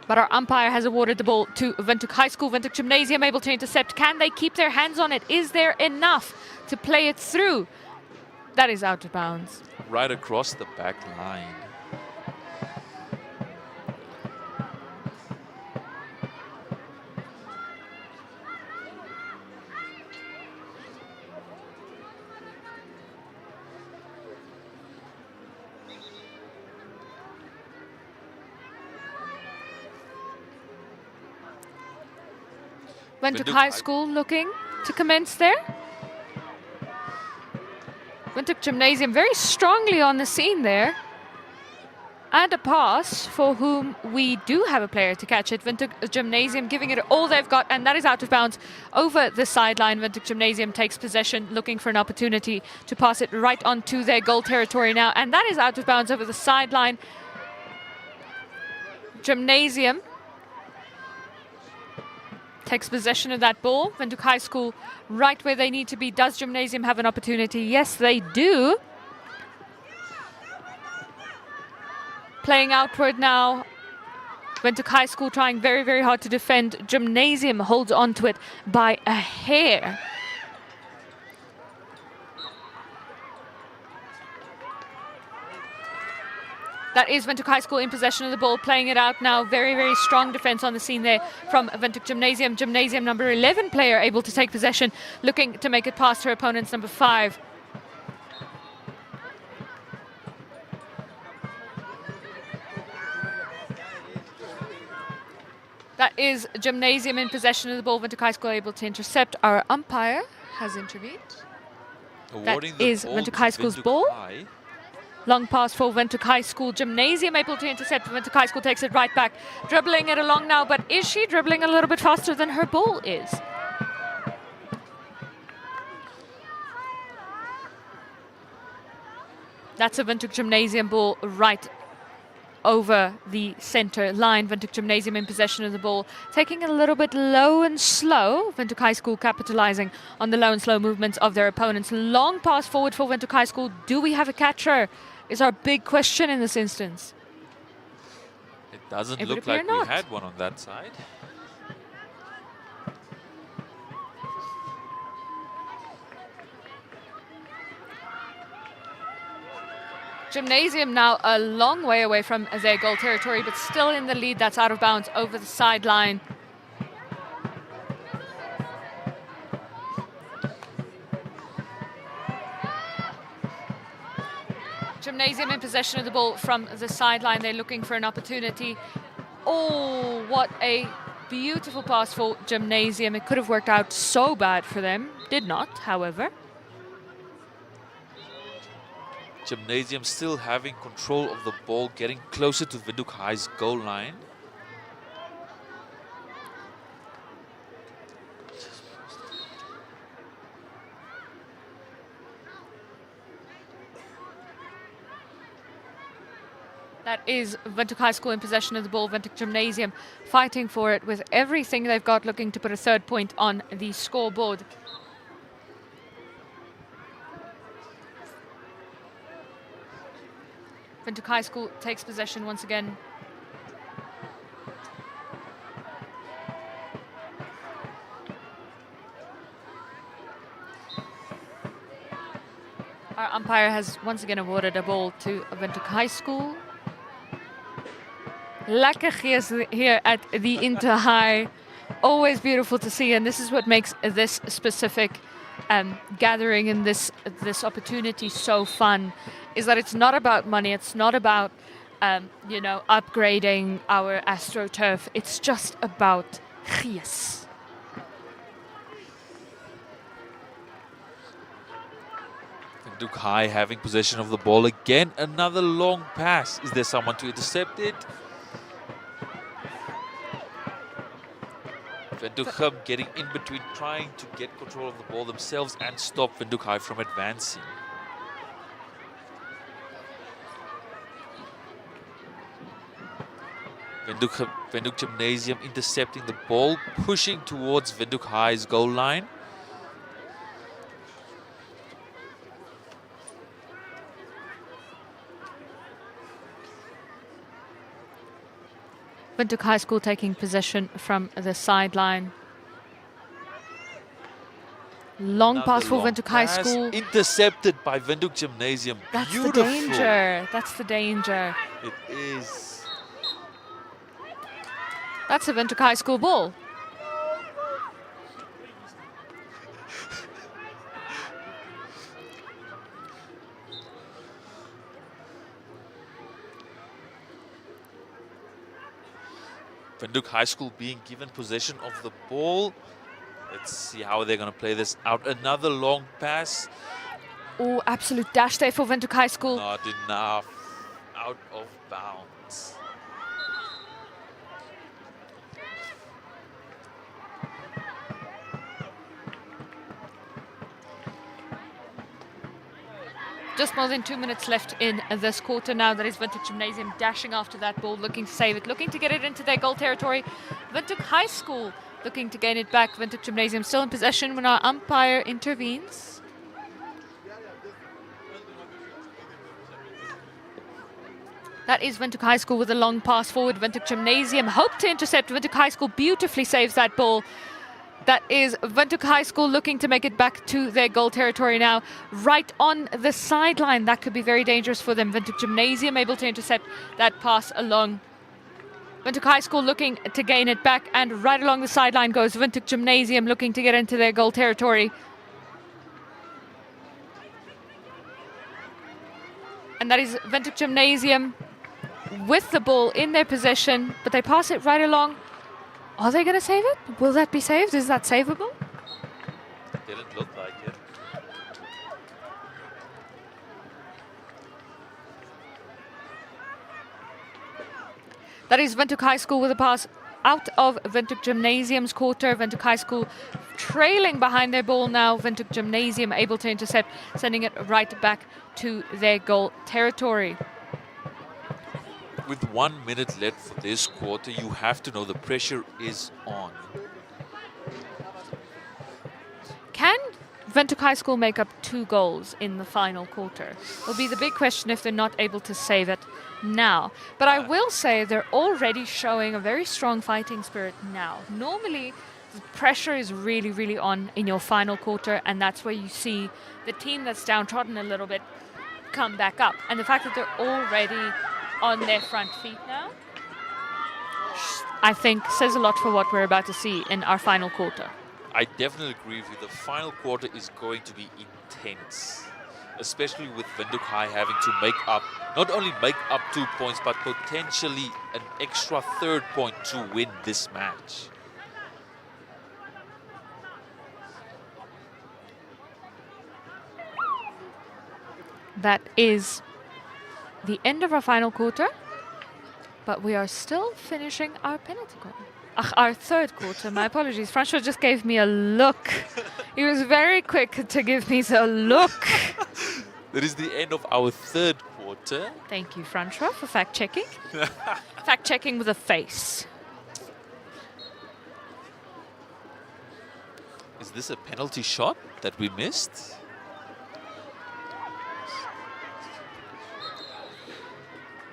But our umpire has awarded the ball to Windhoek High School. Windhoek Gymnasium able to intercept. Can they keep their hands on it? Is there enough to play it through? That is out of bounds. Right across the back line. Windhoek High School looking to commence there. Windhoek Gymnasium very strongly on the scene there. And a pass for whom we do have a player to catch it. Windhoek Gymnasium giving it all they've got, and that is out of bounds over the sideline. Windhoek Gymnasium takes possession, looking for an opportunity to pass it right onto their goal territory now, and that is out of bounds over the sideline. Gymnasium takes possession of that ball. Windhoek High School right where they need to be. Does Gymnasium have an opportunity? Yes, they do. Playing outward now. Windhoek High School trying very, very hard to defend. Gymnasium holds on to it by a hair. That is Windhoek High School in possession of the ball, playing it out now. Very, very strong defense on the scene there from Windhoek Gymnasium. Gymnasium number 11 player able to take possession, looking to make it past her opponent's number 5. That is Gymnasium in possession of the ball. Windhoek High School able to intercept. Our umpire has intervened. That is Windhoek High School's ball. Long pass for Windhoek High School. Gymnasium able to intercept. Windhoek High School takes it right back. Dribbling it along now, but is she dribbling a little bit faster than her ball is? That's a Windhoek Gymnasium ball right over the center line. Windhoek Gymnasium in possession of the ball, taking it a little bit low and slow. Windhoek High School capitalizing on the low and slow movements of their opponents. Long pass forward for Windhoek High School. Do we have a catcher? Is our big question in this instance. It doesn't look like we had one on that side. Gymnasium now a long way away from their goal territory, but still in the lead. That's out of bounds over the sideline. Gymnasium in possession of the ball from the sideline. They're looking for an opportunity. Oh, what a beautiful pass for Gymnasium. It could have worked out so bad for them. Did not, however. Gymnasium still having control of the ball, getting closer to Windhoek High's goal line. That is Windhoek High School in possession of the ball. Windhoek Gymnasium fighting for it with everything they've got, looking to put a third point on the scoreboard. Windhoek High School takes possession once again. Our umpire has once again awarded a ball to Windhoek High School. Lekker gees here at the Interhigh. Always beautiful to see, and this is what makes this specific gathering and this opportunity so fun, is that it's not about money, it's not about upgrading our AstroTurf, it's just about gees. Windhoek High having possession of the ball again. Another long pass. Is there someone to intercept it? Windhoek getting in between, trying to get control of the ball themselves and stop Windhoek High from advancing. Windhoek Gymnasium intercepting the ball, pushing towards Windhoek High's goal line. Windhoek High School taking possession from the sideline. Long Another pass for long Windhoek High pass, School. intercepted by Windhoek Gymnasium. That's Beautiful. the danger. That's the danger. It is. That's a Windhoek High School ball. Windhoek High School being given possession of the ball. Let's see how they're going to play this out. Another long pass. Oh, absolute dash there for Windhoek High School. Not enough. Out of bounds. Just more than 2 minutes left in this quarter now. That is Windhoek Gymnasium dashing after that ball, looking to save it, looking to get it into their goal territory. Windhoek High School looking to gain it back. Windhoek Gymnasium still in possession when our umpire intervenes. That is Windhoek High School with a long pass forward. Windhoek Gymnasium hope to intercept. Windhoek High School beautifully saves that ball. That is Windhoek High School looking to make it back to their goal territory now. Right on the sideline. That could be very dangerous for them. Windhoek Gymnasium able to intercept that pass along. Windhoek High School looking to gain it back. And right along the sideline goes Windhoek Gymnasium looking to get into their goal territory. And that is Windhoek Gymnasium with the ball in their possession. But they pass it right along. Are they going to save it? Will that be saved? Is that savable? Didn't look like it. That is Windhoek High School with a pass out of Windhoek Gymnasium's quarter. Windhoek High School trailing behind their ball now. Windhoek Gymnasium able to intercept, sending it right back to their goal territory. With 1 minute left for this quarter, you have to know the pressure is on. Can Windhoek High School make up 2 goals in the final quarter? Will be the big question if they're not able to save it now. But I will say they're already showing a very strong fighting spirit now. Normally, the pressure is really, really on in your final quarter, and that's where you see the team that's downtrodden a little bit come back up. And the fact that they're already on their front feet now, I think says a lot for what we're about to see in our final quarter. I definitely agree with you. The final quarter is going to be intense, especially with Windhoek High having to make up, not only make up 2 points, but potentially an extra 3rd point to win this match. That is the end of our final quarter, but we are still finishing our penalty corner. Our 3rd quarter, my apologies. Francois just gave me a look. He was very quick to give me the look. That is the end of our 3rd quarter. Thank you, Francois, for fact-checking. Fact-checking with a face. Is this a penalty shot that we missed?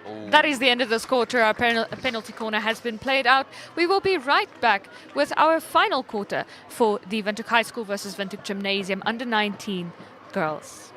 Oh. That is the end of this quarter. Our penalty corner has been played out. We will be right back with our final quarter for the Windhoek High School versus Windhoek Gymnasium under 19 girls.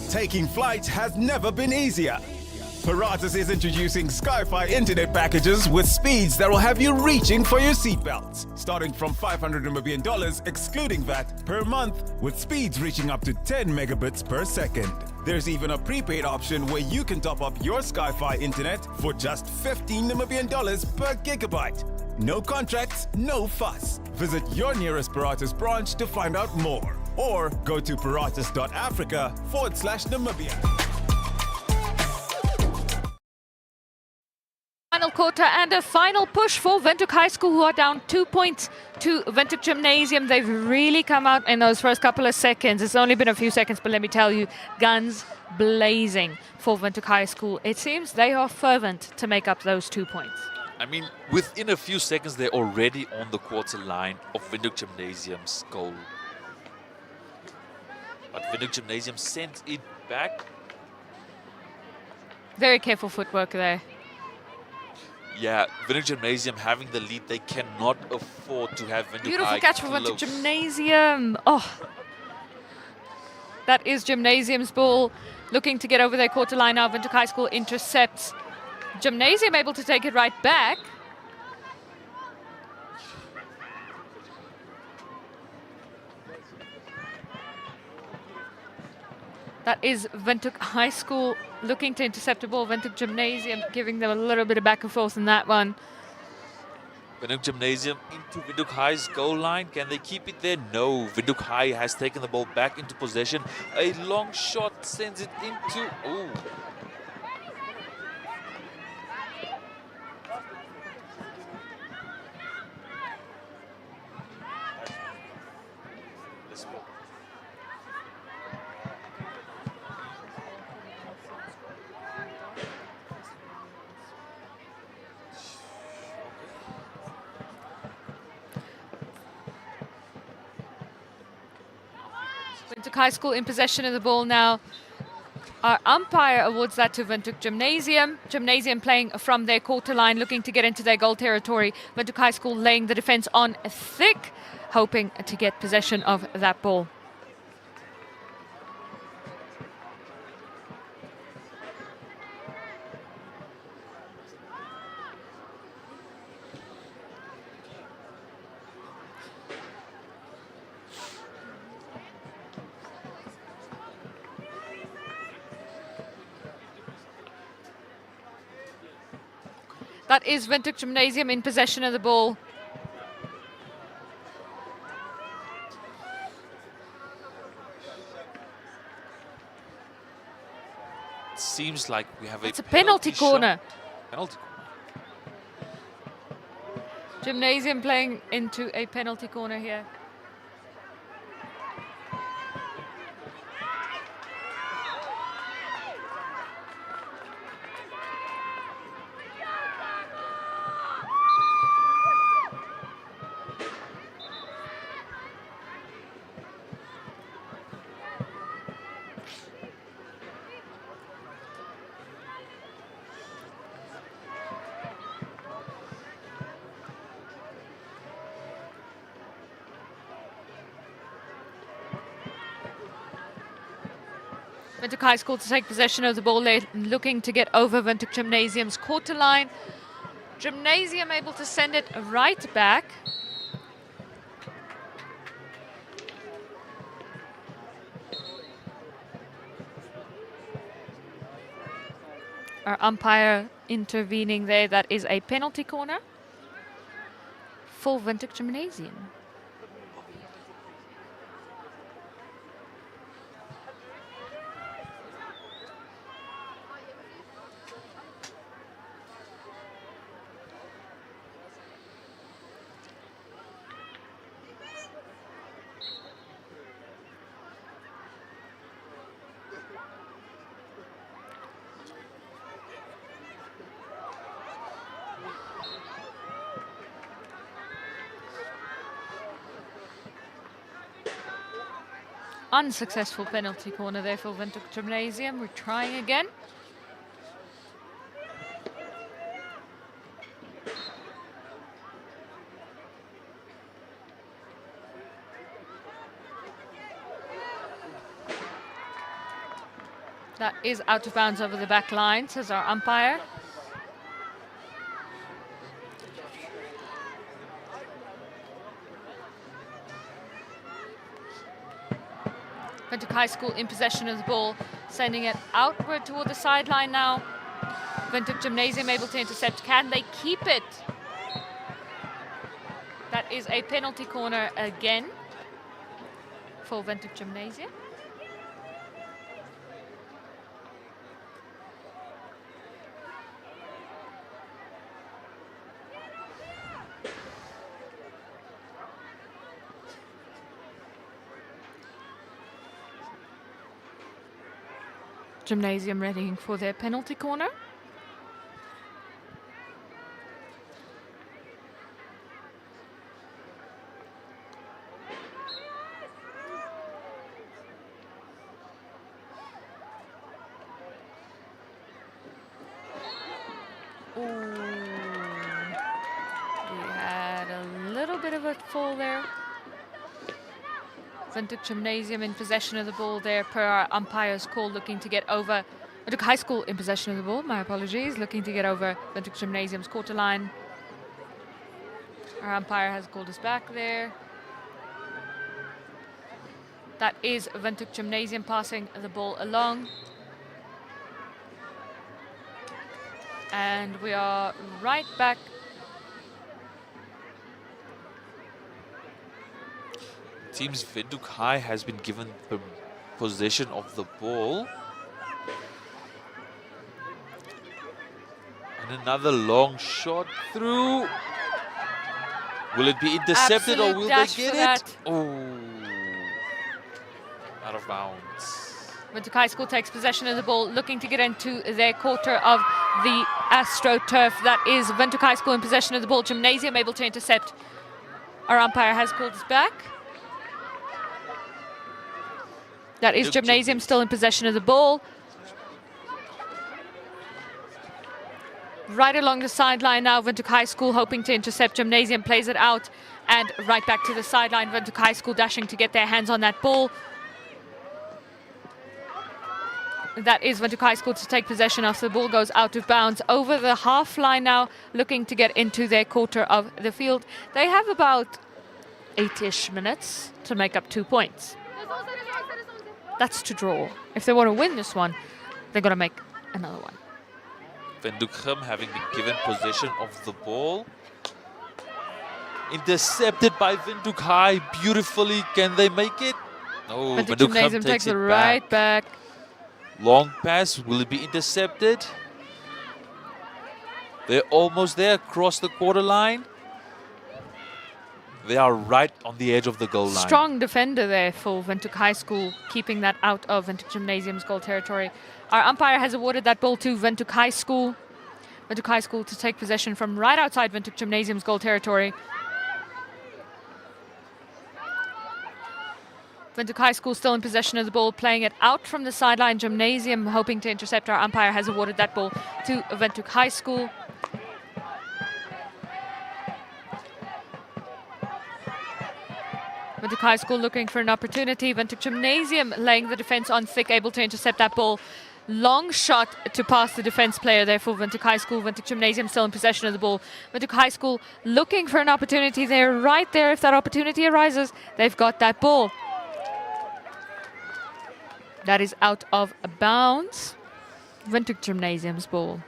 Taking flight has never been easier. Paratus is introducing Sky-Fi internet packages with speeds that will have you reaching for your seatbelts. Starting from $500 excluding VAT per month, with speeds reaching up to 10 megabits per second. There's even a prepaid option where you can top up your Sky-Fi internet for just $15 per gigabyte. No contracts, no fuss. Visit your nearest Paratus branch to find out more. Or go to paratus.africa/Namibia. Final quarter and a final push for Windhoek High School, who are down 2 points to Windhoek Gymnasium. They've really come out in those first couple of seconds. It's only been a few seconds, but let me tell you, guns blazing for Windhoek High School. It seems they are fervent to make up those 2 points. I mean, within a few seconds, they're already on the quarter line of Windhoek Gymnasium's goal. But Windhoek Gymnasium sent it back. Very careful footwork there. Yeah, Windhoek Gymnasium having the lead, they cannot afford to have Windhoek Beautiful High catch for Windhoek close. Gymnasium. Oh, that is Gymnasium's ball. Looking to get over their quarter line now. Windhoek High School intercepts. Gymnasium able to take it right back. That is Windhoek High School looking to intercept the ball. Windhoek Gymnasium giving them a little bit of back and forth in that one. Windhoek Gymnasium into Windhoek High's goal line. Can they keep it there? No. Windhoek High has taken the ball back into possession. A long shot sends it into... Ooh. Windhoek High School in possession of the ball now. Our umpire awards that to Windhoek Gymnasium. Gymnasium playing from their quarter line, looking to get into their goal territory. Windhoek High School laying the defense on thick, hoping to get possession of that ball. That is Windhoek Gymnasium in possession of the ball. It seems like we have It's a penalty corner. Penalty corner. Gymnasium playing into a penalty corner here. Windhoek High School to take possession of the ball. They're looking to get over Windhoek Gymnasium's quarter line. Gymnasium able to send it right back. Our umpire intervening there. That is a penalty corner for Windhoek Gymnasium. Unsuccessful penalty corner there for Windhoek Gymnasium. We're trying again. That is out of bounds over the back line, says our umpire. Windhoek High School in possession of the ball, sending it outward toward the sideline now. Windhoek Gymnasium able to intercept. Can they keep it? That is a penalty corner again for Windhoek Gymnasium. Gymnasium readying for their penalty corner. Ooh. We had a little bit of a fall there. Windhoek Gymnasium in possession of the ball there per our umpire's call, looking to get over. Windhoek High School in possession of the ball, my apologies, looking to get over Windhoek Gymnasium's quarter line. Our umpire has called us back there. That is Windhoek Gymnasium passing the ball along. And we are right back. Seems Windhoek High has been given the possession of the ball. And another long shot through. Will it be intercepted or will they get it? Oh, out of bounds. Windhoek High School takes possession of the ball, looking to get into their quarter of the AstroTurf. That is Windhoek High School in possession of the ball. Gymnasium able to intercept. Our umpire has called us back. That is Gymnasium still in possession of the ball. Right along the sideline now, Windhoek High School hoping to intercept. Gymnasium plays it out and right back to the sideline. Windhoek High School dashing to get their hands on that ball. That is Windhoek High School to take possession after the ball goes out of bounds. Over the half line now, looking to get into their quarter of the field. They have about 8-ish minutes to make up 2 points. That's to draw. If they want to win this one, they're going to make another one. Windhoek having been given possession of the ball. Intercepted by Windhoek High beautifully. Can they make it? No, Windhoek Gymnasium takes it right back. Long pass. Will it be intercepted? They're almost there, across the quarter line. They are right on the edge of the goal line. Strong defender there for Windhoek High School, keeping that out of Windhoek Gymnasium's goal territory. Our umpire has awarded that ball to Windhoek High School. Windhoek High School to take possession from right outside Windhoek Gymnasium's goal territory. Windhoek High School still in possession of the ball, playing it out from the sideline. Gymnasium hoping to intercept. Our umpire has awarded that ball to Windhoek High School. Windhoek High School looking for an opportunity. Windhoek Gymnasium laying the defense on thick, able to intercept that ball. Long shot to pass the defense player there for Windhoek High School. Windhoek Gymnasium still in possession of the ball. Windhoek High School looking for an opportunity. They're right there. If that opportunity arises, they've got that ball. That is out of bounds. Windhoek Gymnasium's ball.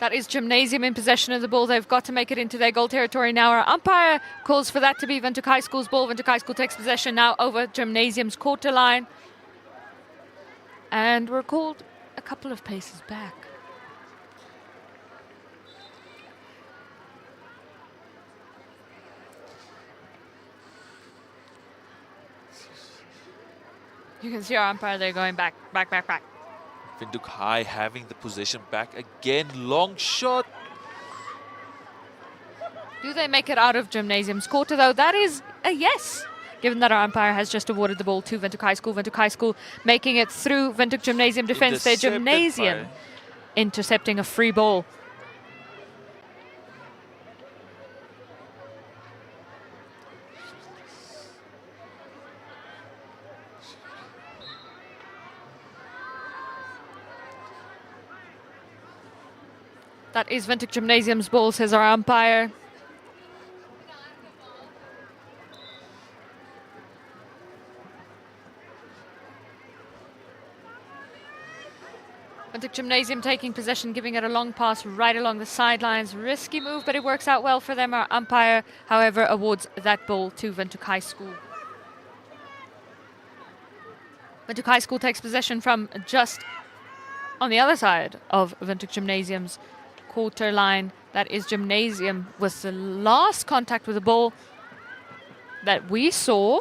That is Gymnasium in possession of the ball. They've got to make it into their goal territory now. Our umpire calls for that to be Windhoek High School's ball. Windhoek High School takes possession now over Gymnasium's quarter line. And we're called a couple of paces back. You can see our umpire there going back, back, back, back. Windhoek High having the possession back again. Long shot. Do they make it out of Gymnasium's quarter, though? That is a yes, given that our umpire has just awarded the ball to Windhoek High School. Windhoek High School making it through Windhoek Gymnasium defense. Their Intercepted Gymnasium by- intercepting a free ball. That is Windhoek Gymnasium's ball, says our umpire. Windhoek Gymnasium taking possession, giving it a long pass right along the sidelines. Risky move, but it works out well for them. Our umpire, however, awards that ball to Windhoek High School. Windhoek High School takes possession from just on the other side of Windhoek Gymnasium's quarter line. That is Gymnasium with the last contact with the ball that we saw.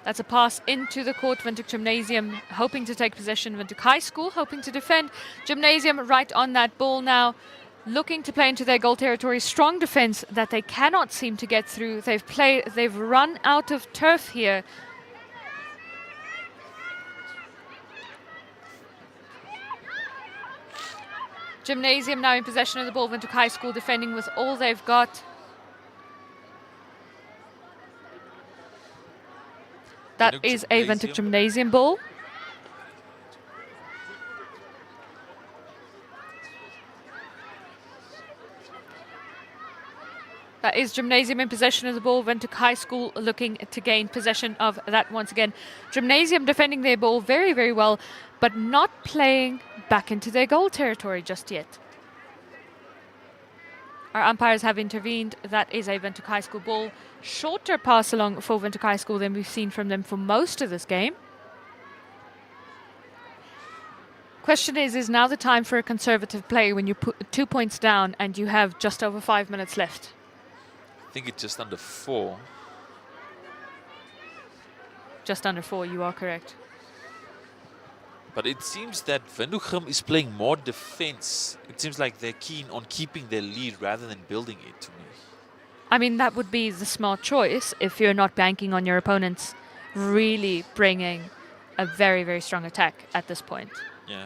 That's a pass into the court. Windhoek Gymnasium hoping to take possession. Windhoek High School hoping to defend. Gymnasium right on that ball now, looking to play into their goal territory. Strong defense that they cannot seem to get through. They've run out of turf here. Gymnasium now in possession of the ball. Windhoek High School defending with all they've got. That is a Windhoek Gymnasium ball. That is Gymnasium in possession of the ball. Windhoek High School looking to gain possession of that once again. Gymnasium defending their ball very, very well, but not playing back into their goal territory just yet. Our umpires have intervened. That is a Windhoek High School ball. Shorter pass along for Windhoek High School than we've seen from them for most of this game. Question is now the time for a conservative play when you put 2 points down and you have just over 5 minutes left? I think it's just under 4. Just under 4, you are correct. But it seems that Windhoek is playing more defense. It seems like they're keen on keeping their lead rather than building it to me. I mean, that would be the smart choice if you're not banking on your opponents really bringing a very, very strong attack at this point. Yeah.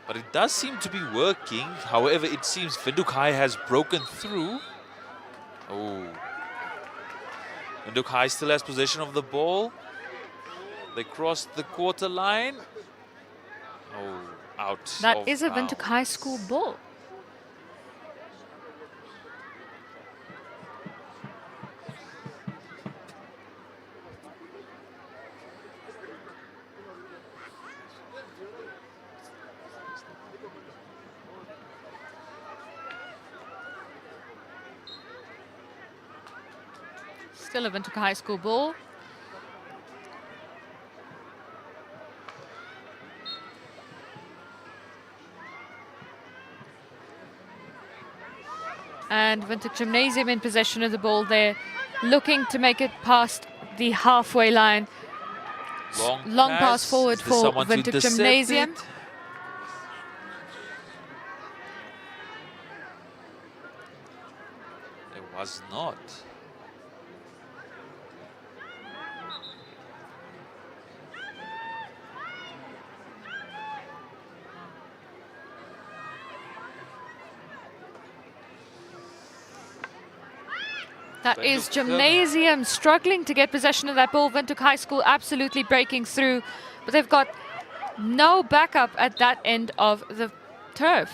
But it does seem to be working. However, it seems Windhoek High has broken through. Oh. Windhoek High still has possession of the ball. They crossed the quarter line. Oh, out. That is a Windhoek High School ball. Still a Windhoek High School ball. And Windhoek Gymnasium in possession of the ball there, looking to make it past the halfway line. Long pass forward for Windhoek Gymnasium. There was not. That is Gymnasium struggling to get possession of that ball. Windhoek High School absolutely breaking through, but they've got no backup at that end of the turf.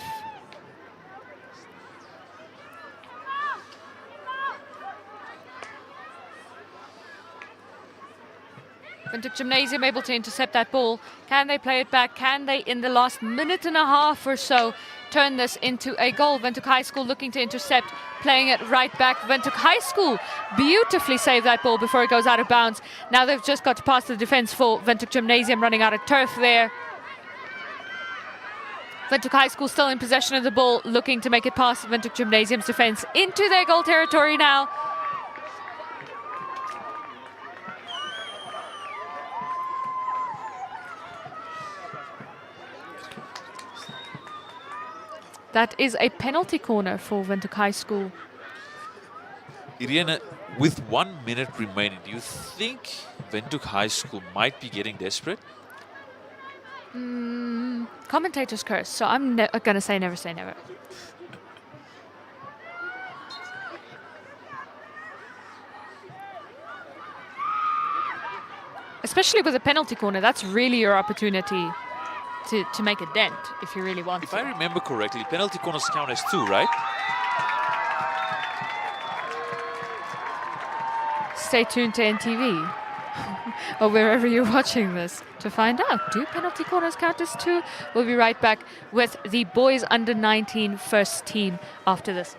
Windhoek Gymnasium able to intercept that ball. Can they play it back? Can they, in the last minute and a half or so, turn this into a goal? Windhoek High School looking to intercept, playing it right back. Windhoek High School beautifully saved that ball before it goes out of bounds. Now they've just got to pass the defense for Windhoek Gymnasium, running out of turf there. Windhoek High School still in possession of the ball, looking to make it past Windhoek Gymnasium's defense into their goal territory now. That is a penalty corner for Windhoek High School. Irene, with 1 minute remaining, do you think Windhoek High School might be getting desperate? Commentators curse, so I'm going to say never say never. Especially with a penalty corner, that's really your opportunity to make a dent if you really want If to. I remember correctly, penalty corners count as 2, right? Stay tuned to NTV or wherever you're watching this to find out. Do penalty corners count as 2? We'll be right back with the boys under 19 first team after this.